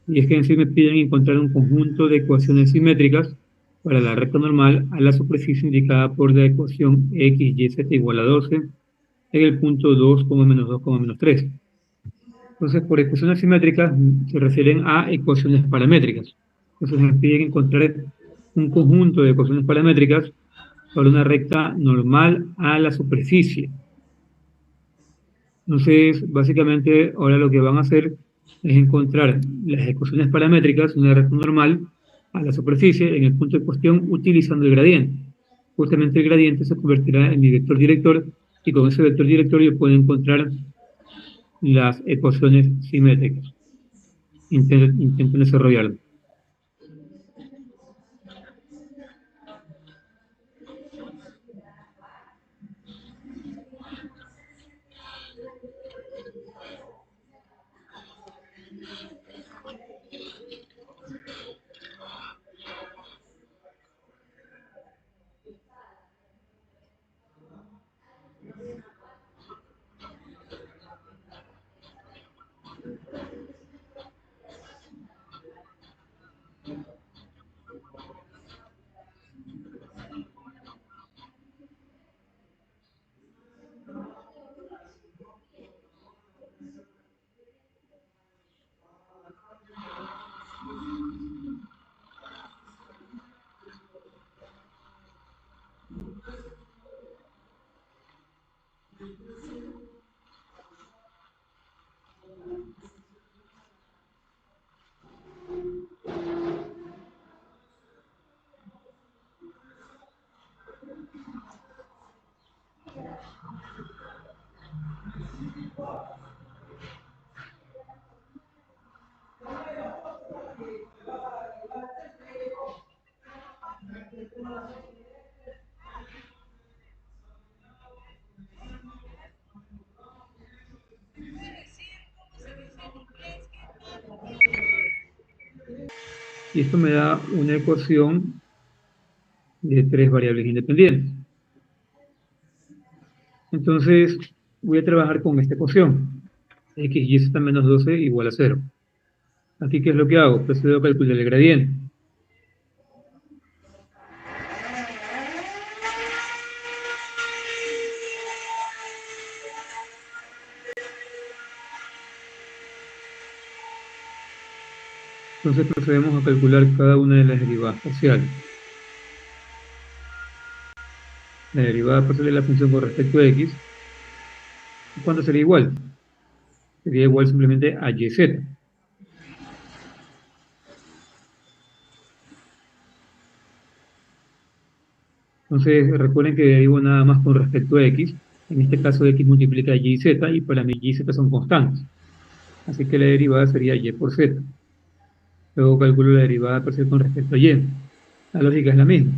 Y es que en sí me piden encontrar un conjunto de ecuaciones simétricas para la recta normal a la superficie indicada por la ecuación x, y, z igual a 12 en el punto 2, menos 2, menos 3. Entonces, por ecuaciones simétricas se refieren a ecuaciones paramétricas. Entonces, me piden encontrar un conjunto de ecuaciones paramétricas para una recta normal a la superficie. Entonces, básicamente, ahora lo que van a hacer es encontrar las ecuaciones paramétricas de una recta normal a la superficie en el punto de cuestión utilizando el gradiente. Justamente el gradiente se convertirá en mi vector director y con ese vector director yo puedo encontrar las ecuaciones simétricas. Intento desarrollarlo. Y esto me da una ecuación de 3 variables independientes. Entonces, voy a trabajar con esta ecuación. X, y, z menos 12 igual a 0. Aquí, ¿qué es lo que hago? Procedo a calcular el gradiente. Entonces procedemos a calcular cada una de las derivadas parciales. La derivada parcial de la función con respecto a x, ¿cuánto sería igual? Sería igual simplemente a yz. Entonces recuerden que derivo nada más con respecto a x. En este caso x multiplica y y z, y para mí y y z son constantes. Así que la derivada sería y por z. Luego calculo la derivada parcial con respecto a y. La lógica es la misma.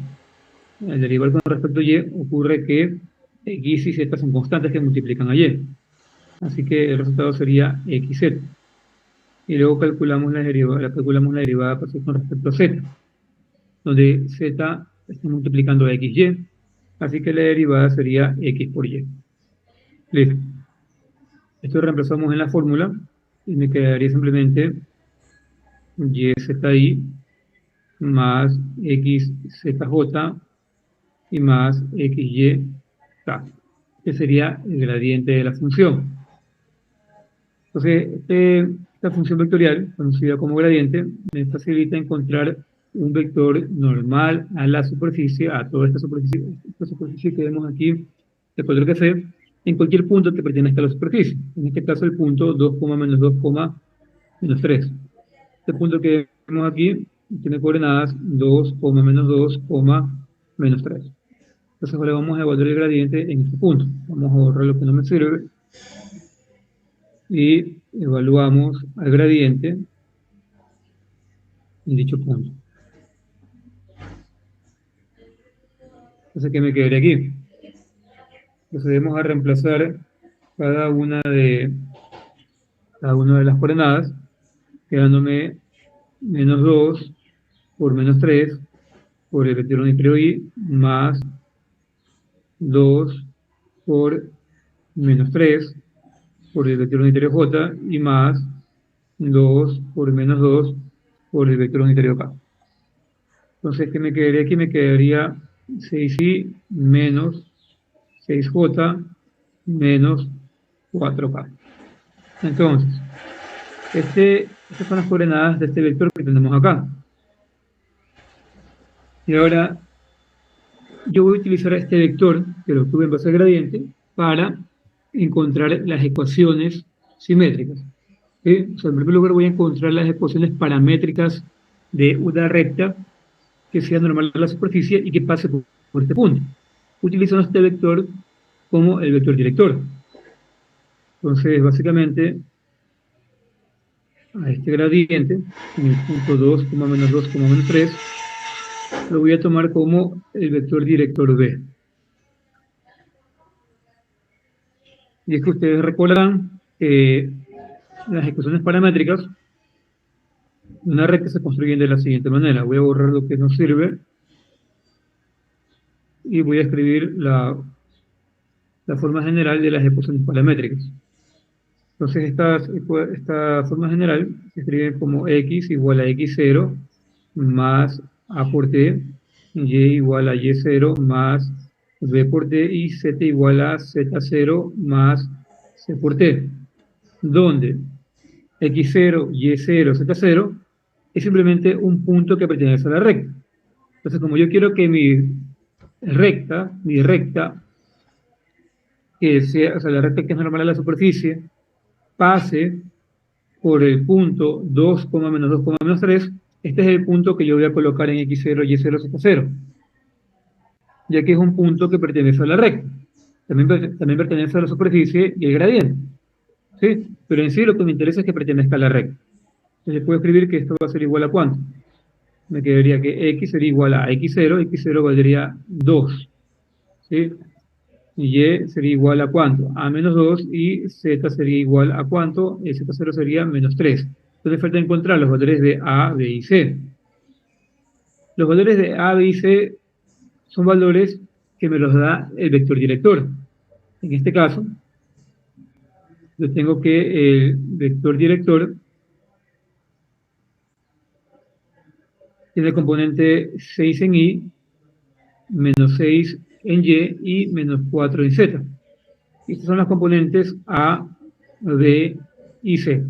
Al derivar con respecto a y, ocurre que x y z son constantes que multiplican a y. Así que el resultado sería xz. Y luego calculamos la derivada parcial con respecto a z, donde z está multiplicando a xy, así que la derivada sería x por y. Listo. Esto reemplazamos en la fórmula y me quedaría simplemente yzi más xzj y más xyk. Este sería el gradiente de la función. Entonces, esta función vectorial, conocida como gradiente, me facilita encontrar un vector normal a la superficie, a toda esta superficie que vemos aquí, de color café, en cualquier punto que pertenezca a la superficie. En este caso, el punto 2, menos 2, menos 3. Este punto que vemos aquí tiene coordenadas 2, menos 2, menos 3. Entonces ahora vamos a evaluar el gradiente en este punto. Vamos a borrar lo que no me sirve. Y evaluamos al gradiente en dicho punto. Entonces, ¿qué me quedaría aquí? Procedemos a reemplazar cada una de las coordenadas, quedándome menos 2 por menos 3 por el vector unitario y más 2 por menos 3 por el vector unitario j y más 2 por menos 2 por el vector unitario k. Entonces, ¿qué me quedaría aquí? Me quedaría 6i menos 6j menos 4k. Entonces, estas son las coordenadas de este vector que tenemos acá. Y ahora, yo voy a utilizar este vector, que lo obtuve en base al gradiente, para encontrar las ecuaciones simétricas. ¿Sí? O sea, en primer lugar voy a encontrar las ecuaciones paramétricas de una recta que sea normal a la superficie y que pase por este punto, utilizando este vector como el vector director. Entonces, básicamente, a este gradiente, en el punto 2, menos 2, menos 3, lo voy a tomar como el vector director B. Y es que ustedes recordarán que las ecuaciones paramétricas de una recta se construyen de la siguiente manera. Voy a borrar lo que no sirve y voy a escribir la forma general de las ecuaciones paramétricas. Entonces, esta forma general se escribe como x igual a x0 más a por t, y igual a y0 más b por t, y z igual a z0 más c por t, donde x0, y0, z0 es simplemente un punto que pertenece a la recta. Entonces, como yo quiero que mi recta, que sea, o sea, la recta que es normal a la superficie, pase por el punto 2, menos 2, menos 3, este es el punto que yo voy a colocar en x0, y0, z0, ya que es un punto que pertenece a la recta. También pertenece a la superficie y el gradiente, ¿sí? Pero en sí lo que me interesa es que pertenezca a la recta. Entonces puedo escribir que esto va a ser igual a ¿cuánto? Me quedaría que x sería igual a x0, x0 valdría 2, ¿sí? Y y sería igual a ¿cuánto? A menos 2, y z sería igual a ¿cuánto? El z0 sería menos 3. Entonces falta encontrar los valores de a, b y c. Los valores de a, b y c son valores que me los da el vector director. En este caso, yo tengo que el vector director tiene el componente 6 en y, menos 6 en y menos 4 en z. Estas son las componentes a, b y c.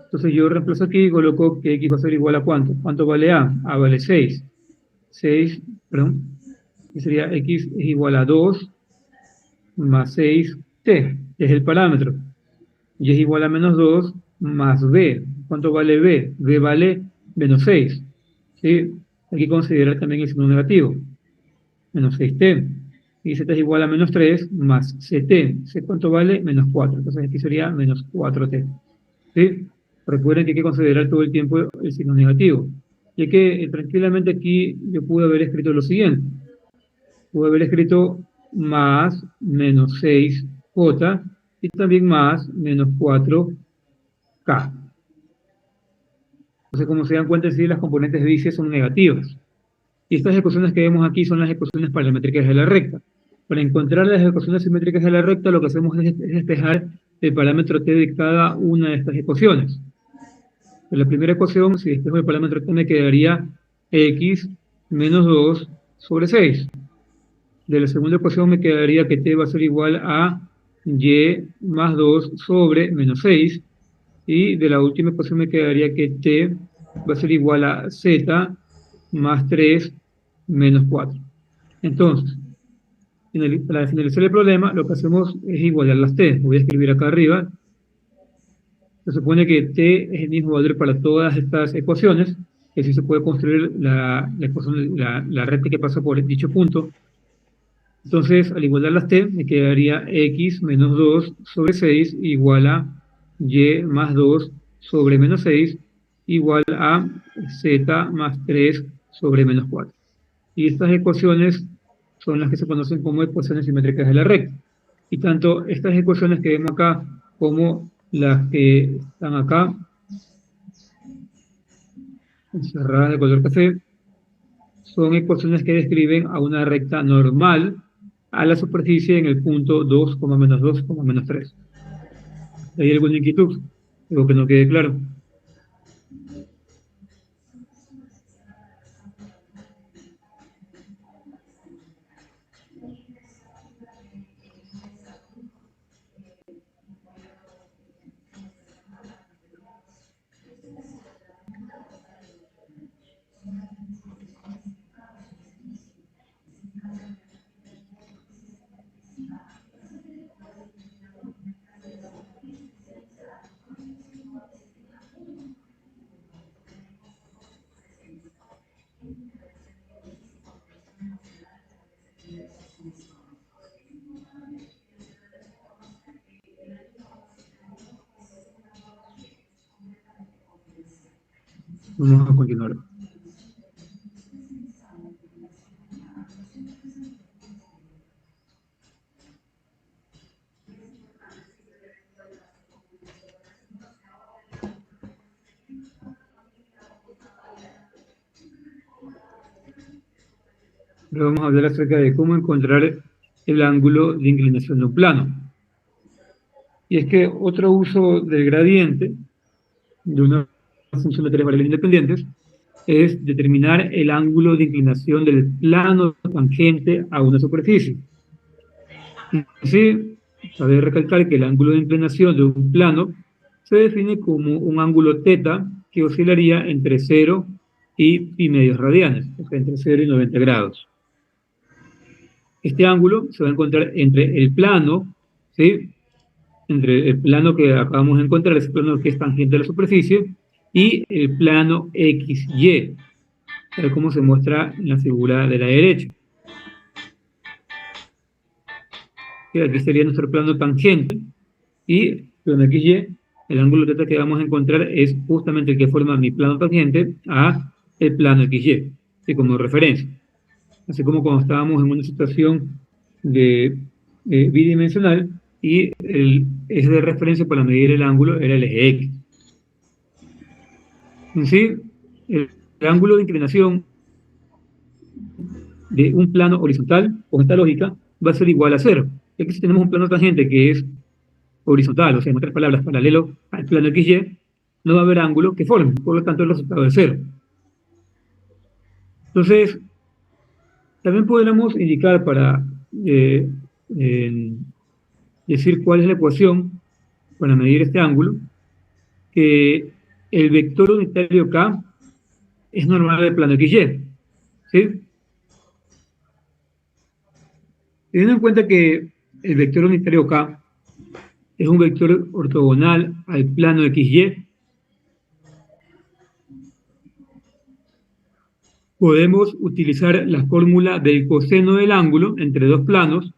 Entonces yo reemplazo aquí y coloco que x va a ser igual a ¿cuánto? ¿Cuánto vale a? A vale 6. 6, perdón. Y sería x es igual a 2 más 6t, que es el parámetro. Y es igual a menos 2 más b. ¿Cuánto vale b? b vale menos 6. ¿Sí? Hay que considerar también el signo negativo. Menos 6t. Y z es igual a menos 3 más ct. ¿C cuánto vale? Menos 4. Entonces aquí sería menos 4t. ¿Sí? Recuerden que hay que considerar todo el tiempo el signo negativo. Ya que tranquilamente aquí yo pude haber escrito lo siguiente. Pude haber escrito más menos 6j y también más menos 4k. Entonces, como se dan cuenta, sí, las componentes de y c son negativas. Y estas ecuaciones que vemos aquí son las ecuaciones paramétricas de la recta. Para encontrar las ecuaciones simétricas de la recta, lo que hacemos es despejar el parámetro t de cada una de estas ecuaciones. En la primera ecuación, si despejo el parámetro t, me quedaría x menos 2 sobre 6. De la segunda ecuación me quedaría que t va a ser igual a y más 2 sobre menos 6. Y de la última ecuación me quedaría que t va a ser igual a z más 3 menos 4. Entonces, para finalizar el problema, lo que hacemos es igualar las t. Voy a escribir acá arriba. Se supone que t es el mismo valor para todas estas ecuaciones, y así se puede construir la recta que pasa por dicho punto. Entonces, al igualar las t, me quedaría x menos 2 sobre 6 igual a y más 2 sobre menos 6 igual a z más 3 sobre menos 4. Y estas ecuaciones son las que se conocen como ecuaciones simétricas de la recta. Y tanto estas ecuaciones que vemos acá como las que están acá, encerradas de color café, son ecuaciones que describen a una recta normal a la superficie en el punto 2, menos 2, menos 3. ¿Hay alguna inquietud? Algo que no quede claro. Vamos a continuar. Ahora vamos a hablar acerca de cómo encontrar el ángulo de inclinación de un plano. Y es que otro uso del gradiente de una función de tres variables independientes es determinar el ángulo de inclinación del plano tangente a una superficie. Así, cabe recalcar que el ángulo de inclinación de un plano se define como un ángulo θ que oscilaría entre 0 y pi medios radianes, o sea, entre 0 y 90 grados. Este ángulo se va a encontrar entre el plano, ¿sí?, entre el plano que acabamos de encontrar, ese plano que es tangente a la superficie, y el plano XY, tal como se muestra en la figura de la derecha. Aquí sería nuestro plano tangente, y el plano XY, el ángulo θ que vamos a encontrar es justamente el que forma mi plano tangente a el plano XY, ¿sí?, como referencia. Así como cuando estábamos en una situación bidimensional, y el eje de referencia para medir el ángulo era el eje X. En sí, el ángulo de inclinación de un plano horizontal, con esta lógica, va a ser igual a 0. Ya que si tenemos un plano tangente que es horizontal, o sea, en otras palabras, paralelo al plano XY, no va a haber ángulo que forme, por lo tanto el resultado es 0. Entonces, también podríamos indicar para decir cuál es la ecuación para medir este ángulo, que el vector unitario K es normal del plano XY, ¿sí? Teniendo en cuenta que el vector unitario K es un vector ortogonal al plano XY, podemos utilizar la fórmula del coseno del ángulo entre dos planos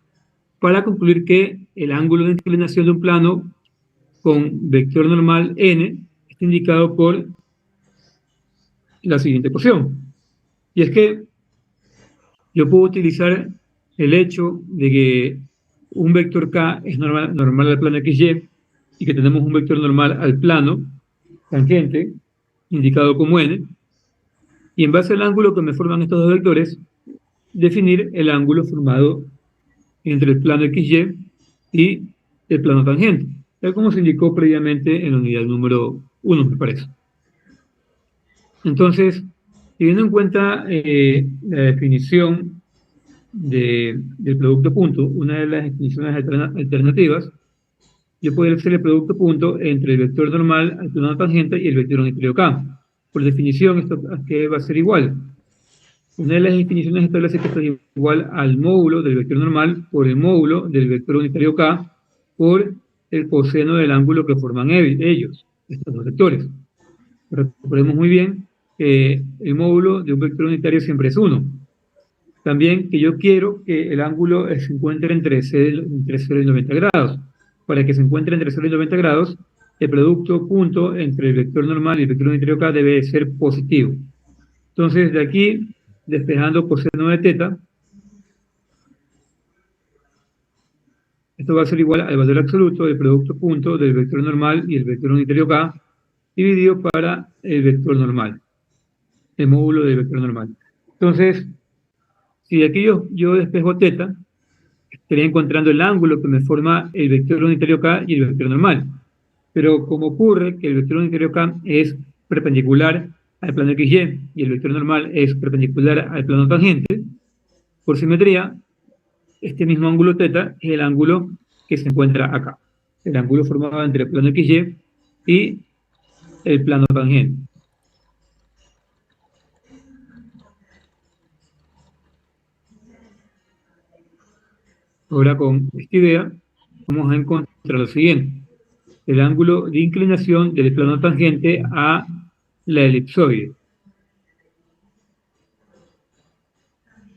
para concluir que el ángulo de inclinación de un plano con vector normal n está indicado por la siguiente ecuación. Y es que yo puedo utilizar el hecho de que un vector k es normal al plano XY y que tenemos un vector normal al plano tangente, indicado como n, Y en base al ángulo que me forman estos dos vectores, definir el ángulo formado entre el plano XY y el plano tangente, tal como se indicó previamente en la unidad número 1, me parece. Entonces, teniendo en cuenta la definición del producto punto, una de las definiciones alternativas, yo podría hacer el producto punto entre el vector normal al plano tangente y el vector unitario K. Por definición, esto que va a ser igual. Una de las definiciones establece que esto es igual al módulo del vector normal por el módulo del vector unitario K por el coseno del ángulo que forman ellos, estos dos vectores. Recordemos muy bien que el módulo de un vector unitario siempre es 1. También que yo quiero que el ángulo se encuentre entre 0 y 90 grados. Para que se encuentre entre 0 y 90 grados, el producto punto entre el vector normal y el vector unitario K debe ser positivo. Entonces, de aquí, despejando coseno de teta, esto va a ser igual al valor absoluto del producto punto del vector normal y el vector unitario K, dividido para el vector normal, el módulo del vector normal. Entonces, si de aquí yo despejo teta, estaría encontrando el ángulo que me forma el vector unitario K y el vector normal. Pero como ocurre que el vector unitario K es perpendicular al plano XY y el vector normal es perpendicular al plano tangente, por simetría, este mismo ángulo teta es el ángulo que se encuentra acá. El ángulo formado entre el plano XY y el plano tangente. Ahora con esta idea vamos a encontrar lo siguiente. El ángulo de inclinación del plano tangente a la elipsoide,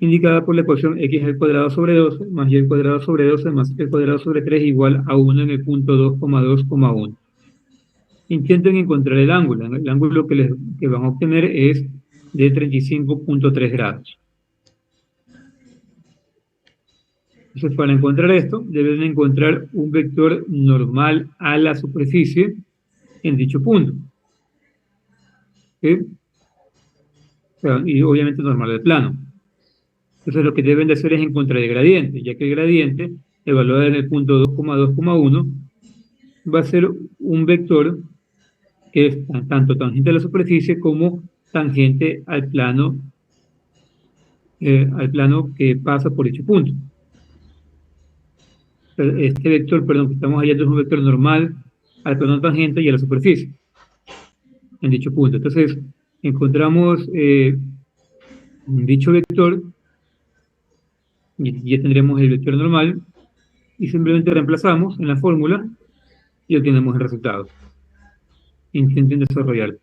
indicada por la ecuación x al cuadrado sobre 12 más y al cuadrado sobre 12 más el cuadrado sobre 3 igual a 1 en el punto 2,2,1. Intenten encontrar el ángulo. El ángulo que van a obtener es de 35,3 grados. Entonces, para encontrar esto, deben encontrar un vector normal a la superficie en dicho punto. ¿Sí? O sea, y obviamente normal al plano. Entonces, lo que deben de hacer es encontrar el gradiente, ya que el gradiente, evaluado en el punto 2,2,1, va a ser un vector que es tanto tangente a la superficie como tangente al plano que pasa por dicho punto. Este vector, perdón, que estamos hallando es un vector normal al plano tangente y a la superficie en dicho punto. Entonces, encontramos dicho vector y ya tendremos el vector normal y simplemente reemplazamos en la fórmula y obtenemos el resultado. Intenten desarrollar.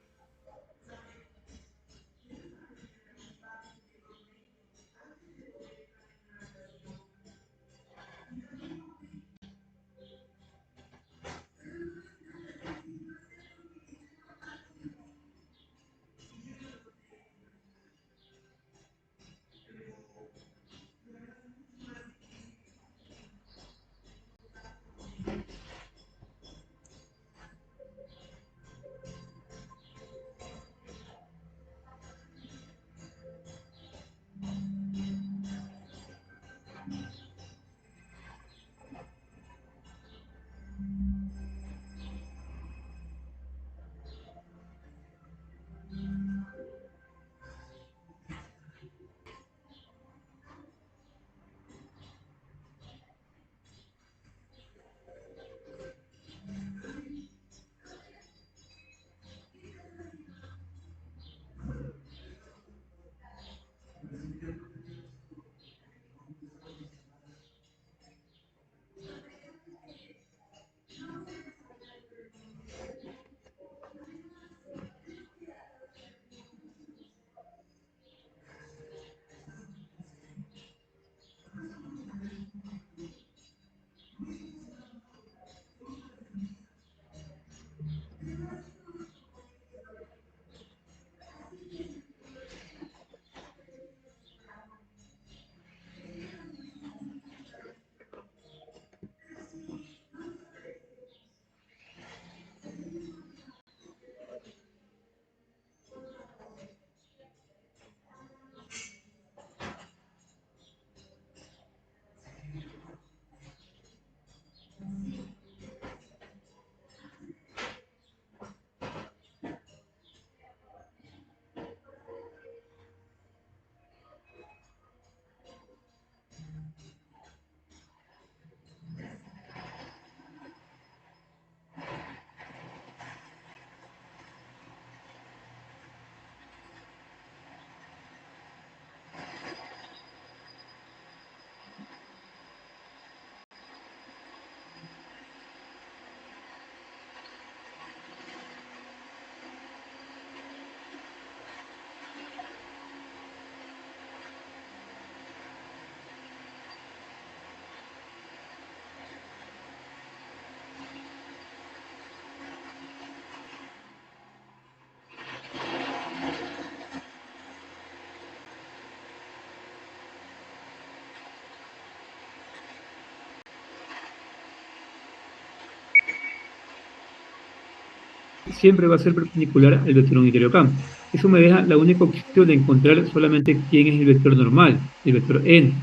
siempre va a ser perpendicular al vector unitario K. Eso me deja la única opción de encontrar solamente quién es el vector normal, el vector n.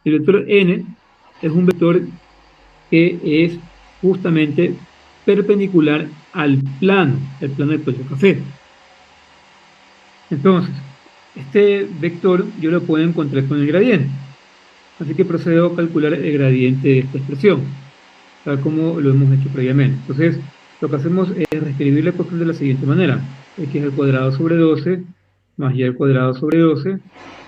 El vector n es un vector que es justamente perpendicular al plano del cuello café. Entonces, este vector yo lo puedo encontrar con el gradiente. Así que procedo a calcular el gradiente de esta expresión, tal como lo hemos hecho previamente. Entonces, lo que hacemos es reescribir la ecuación de la siguiente manera: x al cuadrado sobre 12 más y al cuadrado sobre 12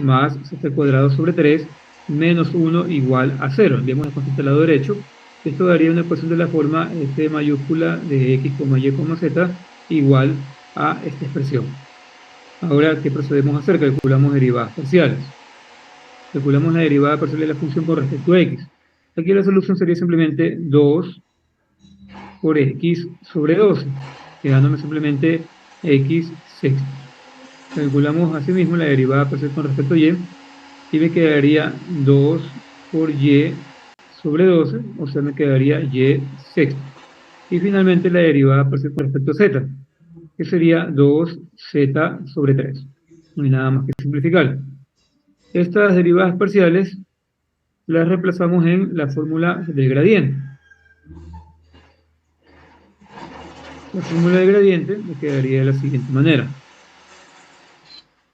más z al cuadrado sobre 3 menos 1 igual a 0. Enviamos la constante al lado derecho. Esto daría una ecuación de la forma f mayúscula de x, y, z igual a esta expresión. Ahora, ¿qué procedemos a hacer? Calculamos derivadas parciales. Calculamos la derivada parcial de la función con respecto a x. Aquí la solución sería simplemente 2 por x sobre 12, quedándome simplemente x sexto. Calculamos asimismo la derivada parcial con respecto a y me quedaría 2 por y sobre 12, o sea, me quedaría y sexto. Y finalmente la derivada parcial con respecto a z, que sería 2z sobre 3. No hay nada más que simplificar. Estas derivadas parciales las reemplazamos en la fórmula del gradiente. La fórmula del gradiente me quedaría de la siguiente manera.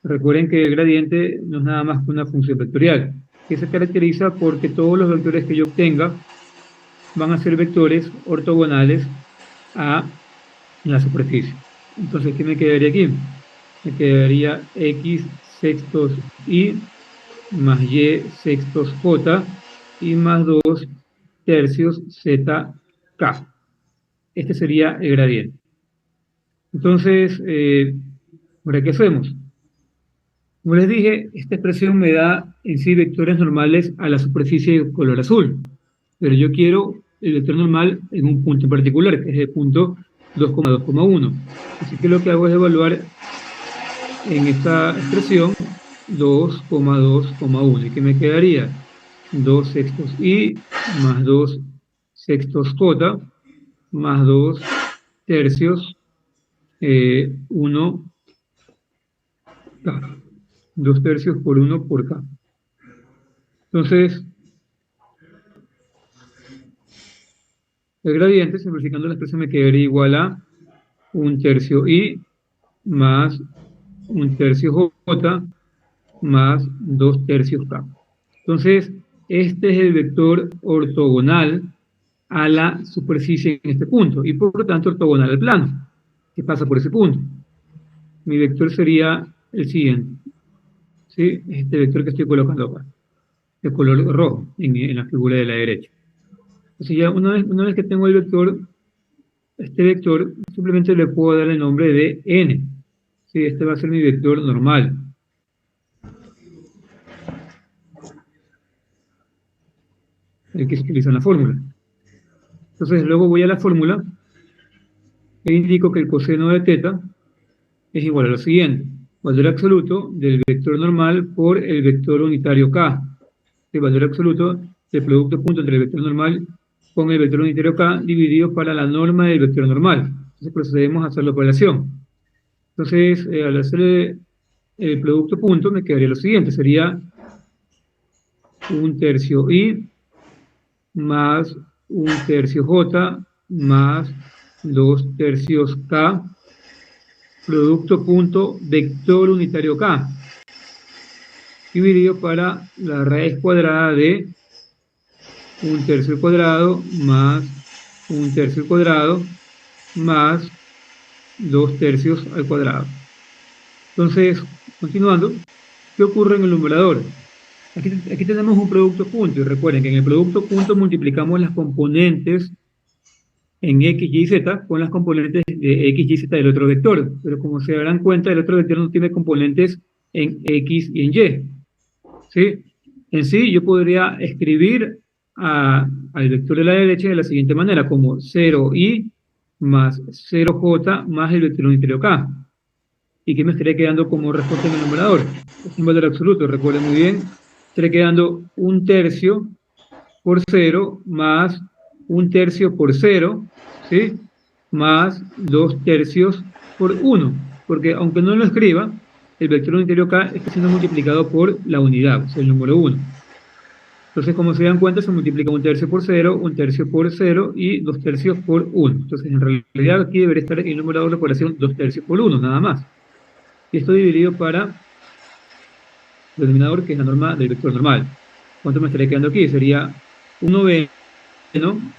Recuerden que el gradiente no es nada más que una función vectorial, que se caracteriza porque todos los vectores que yo obtenga van a ser vectores ortogonales a la superficie. Entonces, ¿qué me quedaría aquí? Me quedaría x sextos y más y sextos j y más 2 tercios zk. Este sería el gradiente. Entonces, ¿ahora qué hacemos? Como les dije, esta expresión me da en sí vectores normales a la superficie de color azul, pero yo quiero el vector normal en un punto en particular, que es el punto 2,2,1. Así que lo que hago es evaluar en esta expresión 2,2,1, y que me quedaría 2 sextos y más 2 sextos j más 2 tercios 1 k. 2 tercios por 1 por k. Entonces, el gradiente, simplificando la expresión, me quedaría igual a 1 tercio i más 1 tercio j más 2 tercios k. Entonces, este es el vector ortogonal a la superficie en este punto, y por lo tanto ortogonal al plano, que pasa por ese punto. Mi vector sería el siguiente, ¿sí? Este vector que estoy colocando acá, de color rojo, en la figura de la derecha. Entonces ya una vez que tengo el vector, este vector, simplemente le puedo dar el nombre de n. ¿Sí? Este va a ser mi vector normal. El que se utiliza en la fórmula. Entonces luego voy a la fórmula e indico que el coseno de teta es igual a lo siguiente: valor absoluto del vector normal por el vector unitario k. El valor absoluto del producto punto entre el vector normal con el vector unitario k dividido para la norma del vector normal. Entonces procedemos a hacer la operación. Entonces, al hacer el producto punto, me quedaría lo siguiente: sería 1 tercio i más 1 tercio j más 2 tercios k, producto punto vector unitario k, dividido para la raíz cuadrada de 1 tercio al cuadrado más 1 tercio al cuadrado más 2 tercios al cuadrado. Entonces, continuando, ¿qué ocurre en el numerador? Aquí tenemos un producto punto, y recuerden que en el producto punto multiplicamos las componentes en x, y, z con las componentes de x, y, z del otro vector, pero como se darán cuenta, el otro vector no tiene componentes en x y en y. ¿Sí? En sí, yo podría escribir al vector de la derecha de la siguiente manera, como 0i más 0j más el vector unitario k. ¿Y qué me estaría quedando como respuesta en el numerador? Es un valor absoluto, recuerden muy bien. Estaría quedando 1 tercio por 0 más 1 tercio por 0, ¿sí? más 2/3 por 1, porque aunque no lo escriba, el vector unitario K está siendo multiplicado por la unidad, o sea, el número 1. Entonces, como se dan cuenta, se multiplica 1/3 por 0, 1/3 por 0 y 2/3 por 1. Entonces, en realidad aquí debería estar el numerador de operación 2/3 por 1, nada más. Y esto dividido para el denominador, que es la norma del vector normal. ¿Cuánto me estaría quedando aquí? Sería 1/9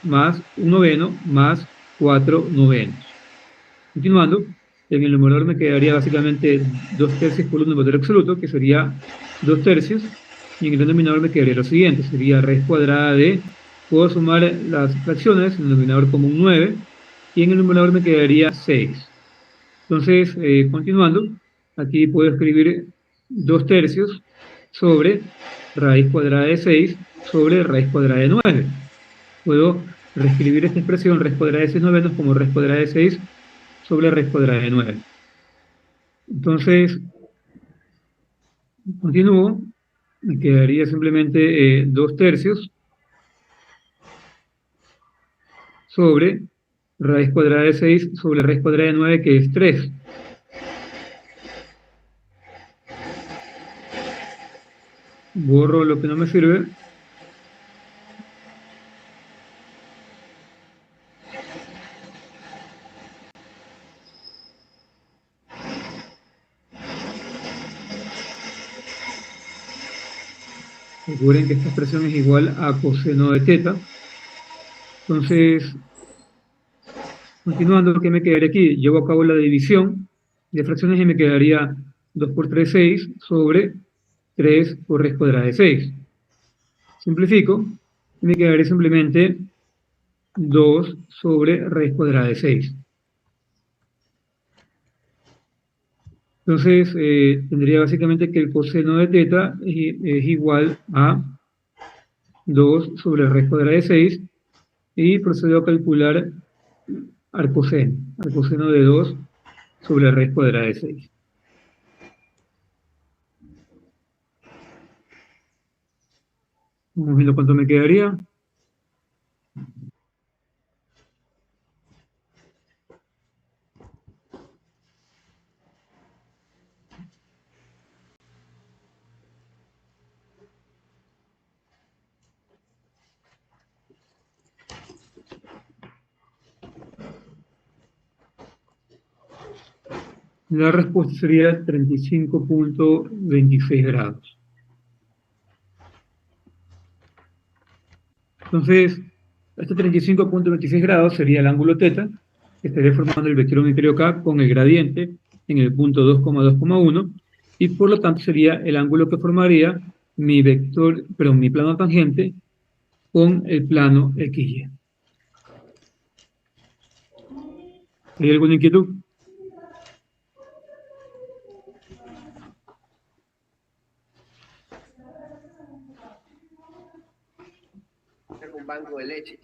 más 1/9 más 4/9. Continuando, en el numerador me quedaría básicamente 2/3 por 1 en valor absoluto, que sería 2/3, y en el denominador me quedaría lo siguiente, sería raíz cuadrada de, puedo sumar las fracciones, en el denominador como un 9, y en el numerador me quedaría 6. Entonces, continuando, aquí puedo escribir 2/3 sobre raíz cuadrada de 6 sobre raíz cuadrada de 9. Puedo reescribir esta expresión raíz cuadrada de 6 novenos como raíz cuadrada de 6 sobre raíz cuadrada de 9. Entonces, continúo, me quedaría simplemente 2/3 sobre raíz cuadrada de 6 sobre raíz cuadrada de 9, que es 3. Borro lo que no me sirve. Recuerden que esta expresión es igual a coseno de teta. Entonces, continuando, ¿qué me quedaría aquí? Llevo a cabo la división de fracciones y me quedaría 2 por 3, 6 sobre 3 por raíz cuadrada de 6. Simplifico y me quedaría simplemente 2 sobre raíz cuadrada de 6. Entonces, tendría básicamente que el coseno de teta es igual a 2 sobre raíz cuadrada de 6 y procedo a calcular arcoseno de 2 sobre raíz cuadrada de 6. Vamos viendo cuánto me quedaría. La respuesta sería 35.26 grados. Entonces, este 35.26 grados sería el ángulo θ, que estaría formando el vector unitario K con el gradiente en el punto 2,2,1, y por lo tanto sería el ángulo que formaría mi plano tangente con el plano XY. ¿Hay alguna inquietud? Un banco de leche.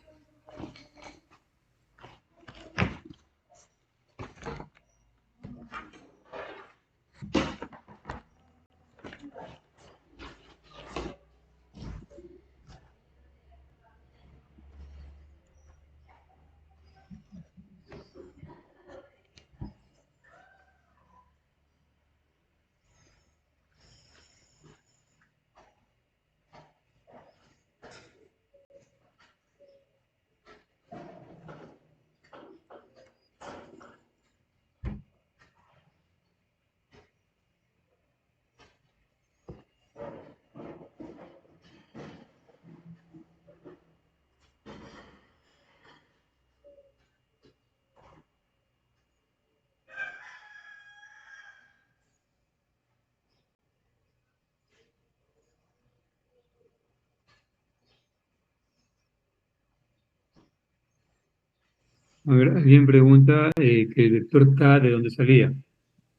A ver, alguien pregunta que el vector K de dónde salía.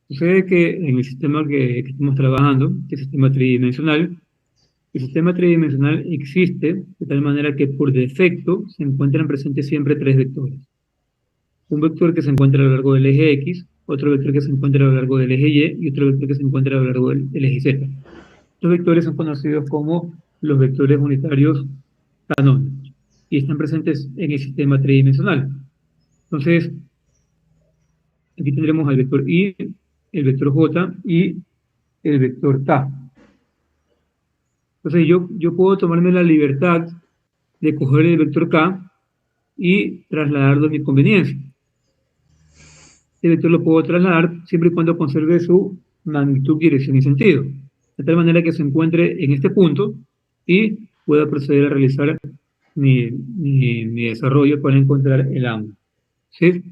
Sucede que en el sistema que estamos trabajando, que es el sistema tridimensional, el sistema tridimensional existe de tal manera que por defecto se encuentran presentes siempre tres vectores. Un vector que se encuentra a lo largo del eje X, otro vector que se encuentra a lo largo del eje Y y otro vector que se encuentra a lo largo del eje Z. Estos vectores son conocidos como los vectores unitarios canónicos y están presentes en el sistema tridimensional. Entonces, aquí tendremos al vector I, el vector J y el vector K. Entonces yo puedo tomarme la libertad de coger el vector K y trasladarlo a mi conveniencia. Este vector lo puedo trasladar siempre y cuando conserve su magnitud, dirección y sentido, de tal manera que se encuentre en este punto y pueda proceder a realizar mi desarrollo para encontrar el ángulo. ¿Sí?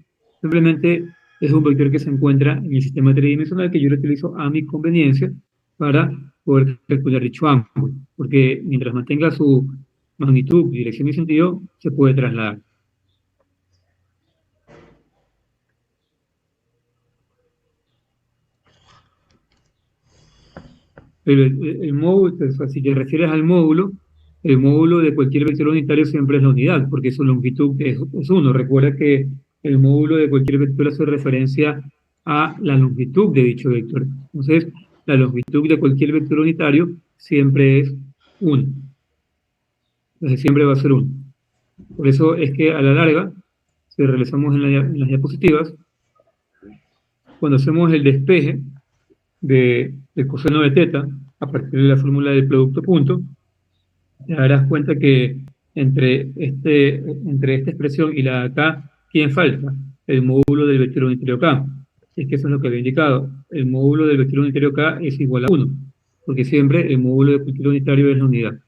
Simplemente es un vector que se encuentra en el sistema tridimensional que yo lo utilizo a mi conveniencia para poder calcular dicho ángulo, porque mientras mantenga su magnitud, dirección y sentido, se puede trasladar. El módulo, si te refieres al módulo, el módulo de cualquier vector unitario siempre es la unidad, porque su longitud es 1. Recuerda que el módulo de cualquier vector hace referencia a la longitud de dicho vector. Entonces, la longitud de cualquier vector unitario siempre es 1. Entonces, siempre va a ser 1. Por eso es que a la larga, si realizamos en las diapositivas, cuando hacemos el despeje del coseno de teta a partir de la fórmula del producto punto, te darás cuenta que entre esta expresión y la de acá, ¿quién falta? El módulo del vector unitario K. Es que eso es lo que había indicado. El módulo del vector unitario K es igual a 1, porque siempre el módulo de cualquier unitario es la unidad.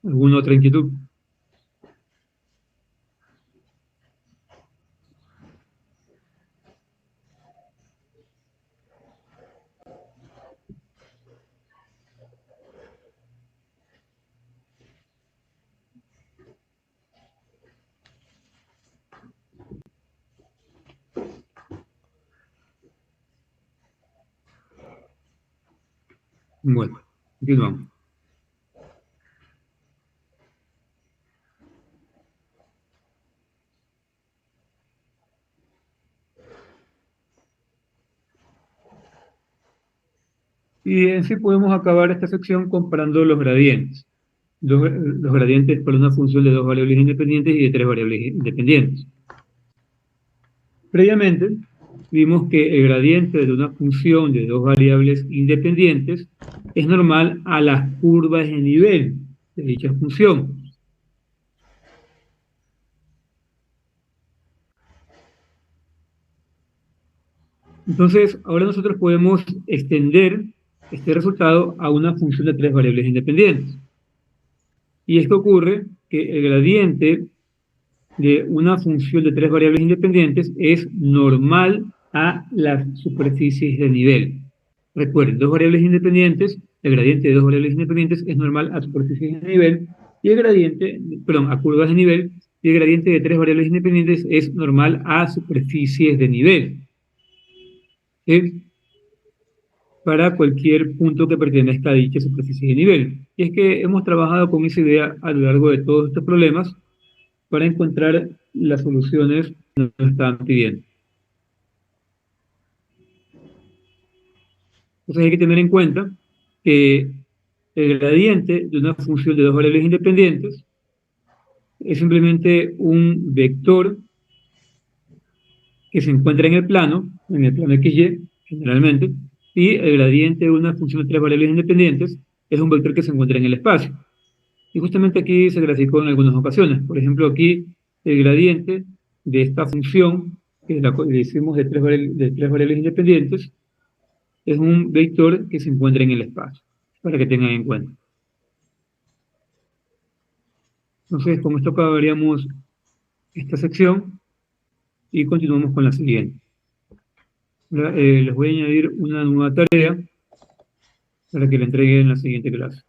¿Alguna otra inquietud? Bueno, continuamos. Y en sí podemos acabar esta sección comparando los gradientes. Los gradientes para una función de 2 variables independientes y de 3 variables independientes. Previamente, vimos que el gradiente de una función de 2 variables independientes es normal a las curvas de nivel de dicha función. Entonces, ahora nosotros podemos extender este resultado a una función de 3 variables independientes. Y esto ocurre que el gradiente de una función de 3 variables independientes es normal a las superficies de nivel. Recuerden, 2 variables independientes, el gradiente de 2 variables independientes es normal a superficies de nivel, y el gradiente, perdón, a curvas de nivel, y el gradiente de 3 variables independientes es normal a superficies de nivel. ¿Sí? Para cualquier punto que pertenezca a dicha superficie de nivel. Y es que hemos trabajado con esa idea a lo largo de todos estos problemas para encontrar las soluciones que nos están pidiendo. Entonces hay que tener en cuenta que el gradiente de una función de 2 variables independientes es simplemente un vector que se encuentra en el plano XY, generalmente, y el gradiente de una función de 3 variables independientes es un vector que se encuentra en el espacio. Y justamente aquí se graficó en algunas ocasiones. Por ejemplo, aquí el gradiente de esta función, que le hicimos de 3 variables independientes, es un vector que se encuentra en el espacio, para que tengan en cuenta. Entonces, con esto acabaríamos esta sección y continuamos con la siguiente. Les voy a añadir una nueva tarea para que la entreguen en la siguiente clase.